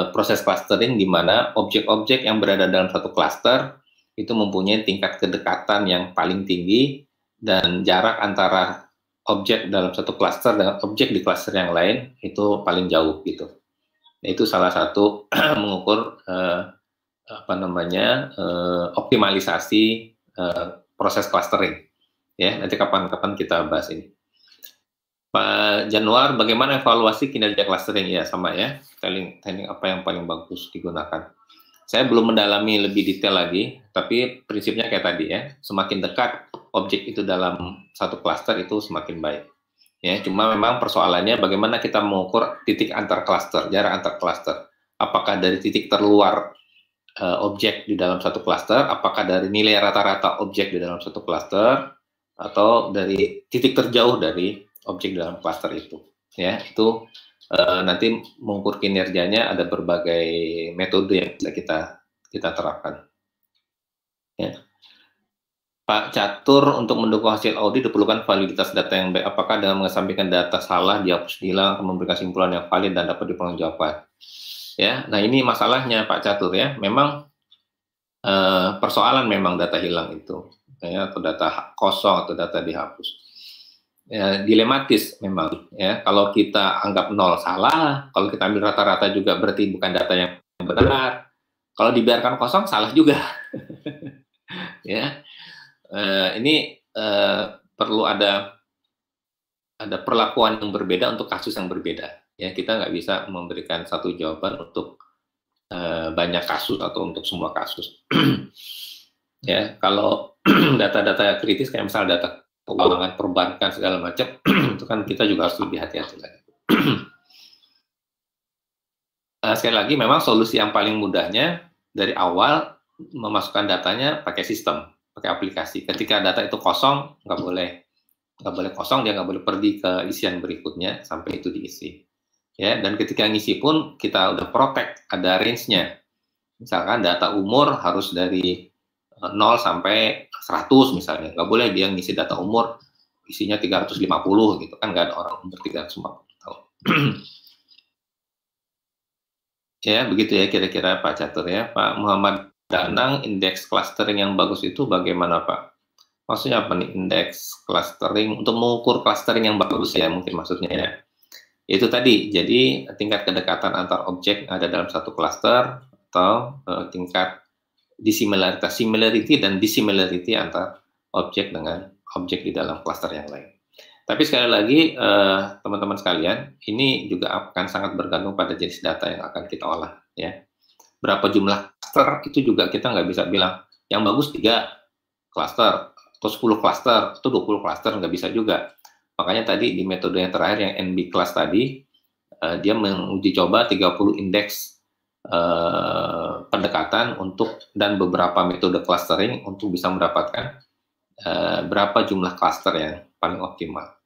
proses clustering di mana objek-objek yang berada dalam satu cluster itu mempunyai tingkat kedekatan yang paling tinggi dan jarak antara objek dalam satu cluster dengan objek di cluster yang lain itu paling jauh gitu. Itu salah satu mengukur optimalisasi proses clustering. Ya, nanti kapan-kapan kita bahas ini. Pak Januar, bagaimana evaluasi kinerja clustering? Ya, sama ya. Teknik apa yang paling bagus digunakan? Saya belum mendalami lebih detail lagi, tapi prinsipnya kayak tadi ya. Semakin dekat objek itu dalam satu cluster itu semakin baik. Ya, cuma memang persoalannya bagaimana kita mengukur titik antar cluster, jarak antar cluster. Apakah dari titik terluar objek di dalam satu cluster, apakah dari nilai rata-rata objek di dalam satu cluster, atau dari titik terjauh dari objek dalam cluster itu. Ya, itu nanti mengukur kinerjanya ada berbagai metode yang bisa kita terapkan. Ya. Pak Catur, untuk mendukung hasil audit diperlukan validitas data yang baik. Apakah dengan mengesampingkan data salah, dihapus, hilang, akan memberikan kesimpulan yang valid dan dapat dipertanggungjawabkan? Ya, nah ini masalahnya Pak Catur ya. Memang persoalan memang data hilang itu. Ya, atau data kosong atau data dihapus, ya, dilematis memang ya. Kalau kita anggap 0 salah, kalau kita ambil rata-rata juga berarti bukan data yang benar. Kalau dibiarkan kosong salah juga. Ya, ini perlu ada perlakuan yang berbeda untuk kasus yang berbeda Ya, kita nggak bisa memberikan satu jawaban untuk banyak kasus atau untuk semua kasus. Ya, kalau data-data kritis kayak misal data keuangan perbankan segala macam, itu kan kita juga harus lebih hati-hati lagi. Sekali lagi, memang solusi yang paling mudahnya dari awal memasukkan datanya pakai sistem, pakai aplikasi. Ketika data itu kosong, nggak boleh kosong, dia nggak boleh pergi ke isian berikutnya sampai itu diisi. Ya, dan ketika ngisi pun kita udah protect, ada range-nya. Misalkan data umur harus dari 0 sampai 100 misalnya. Nggak boleh dia ngisi data umur isinya 350 gitu kan, nggak ada orang umur 350 tahun. Ya, begitu ya kira-kira Pak Catur ya. Pak Muhammad Danang, indeks clustering yang bagus itu bagaimana Pak? Maksudnya apa nih indeks clustering? Untuk mengukur clustering yang bagus ya mungkin maksudnya ya. Itu tadi, jadi tingkat kedekatan antar objek yang ada dalam satu cluster atau tingkat dissimilaritas, similarity dan dissimilarity antar objek dengan objek di dalam cluster yang lain. Tapi sekali lagi, teman-teman sekalian, ini juga akan sangat bergantung pada jenis data yang akan kita olah. Ya. Berapa jumlah cluster, itu juga kita nggak bisa bilang, yang bagus 3 cluster, atau 10 cluster, atau 20 cluster, nggak bisa juga. Makanya tadi di metode yang terakhir, yang NB class tadi, dia menguji coba 30 indeks pendekatan untuk dan beberapa metode clustering untuk bisa mendapatkan berapa jumlah cluster yang paling optimal.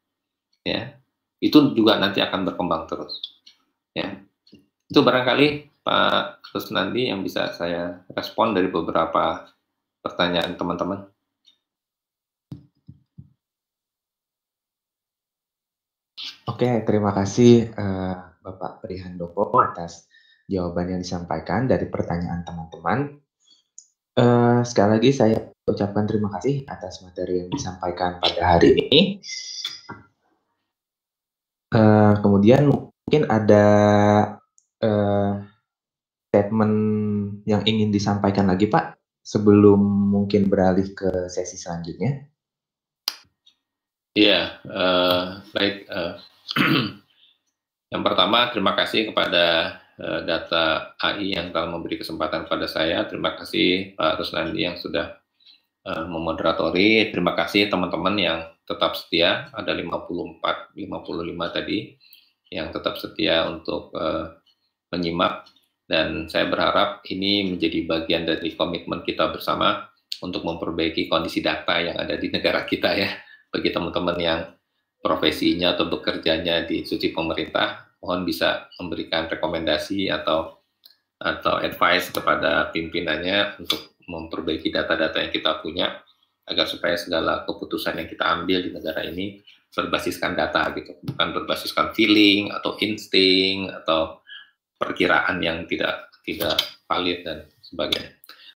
Ya, itu juga nanti akan berkembang terus. Ya, itu barangkali Pak Rusnandi yang bisa saya respon dari beberapa pertanyaan teman-teman. Oke, terima kasih Bapak Prihandoko atas jawaban yang disampaikan dari pertanyaan teman-teman. Sekali lagi saya ucapkan terima kasih atas materi yang disampaikan pada hari ini. Kemudian mungkin ada statement yang ingin disampaikan lagi Pak, sebelum mungkin beralih ke sesi selanjutnya. Iya, baik. Yang pertama, terima kasih kepada Data AI yang telah memberi kesempatan kepada saya. Terima kasih Pak Rusnandi yang sudah memoderatori. Terima kasih teman-teman yang tetap setia, ada 54, 55 tadi, yang tetap setia untuk menyimak. Dan saya berharap ini menjadi bagian dari komitmen kita bersama untuk memperbaiki kondisi data yang ada di negara kita ya. Bagi teman-teman yang profesinya atau bekerjanya di institusi pemerintah, mohon bisa memberikan rekomendasi atau advice kepada pimpinannya untuk memperbaiki data-data yang kita punya, agar supaya segala keputusan yang kita ambil di negara ini berbasiskan data gitu, bukan berbasiskan feeling atau insting atau perkiraan yang tidak valid dan sebagainya.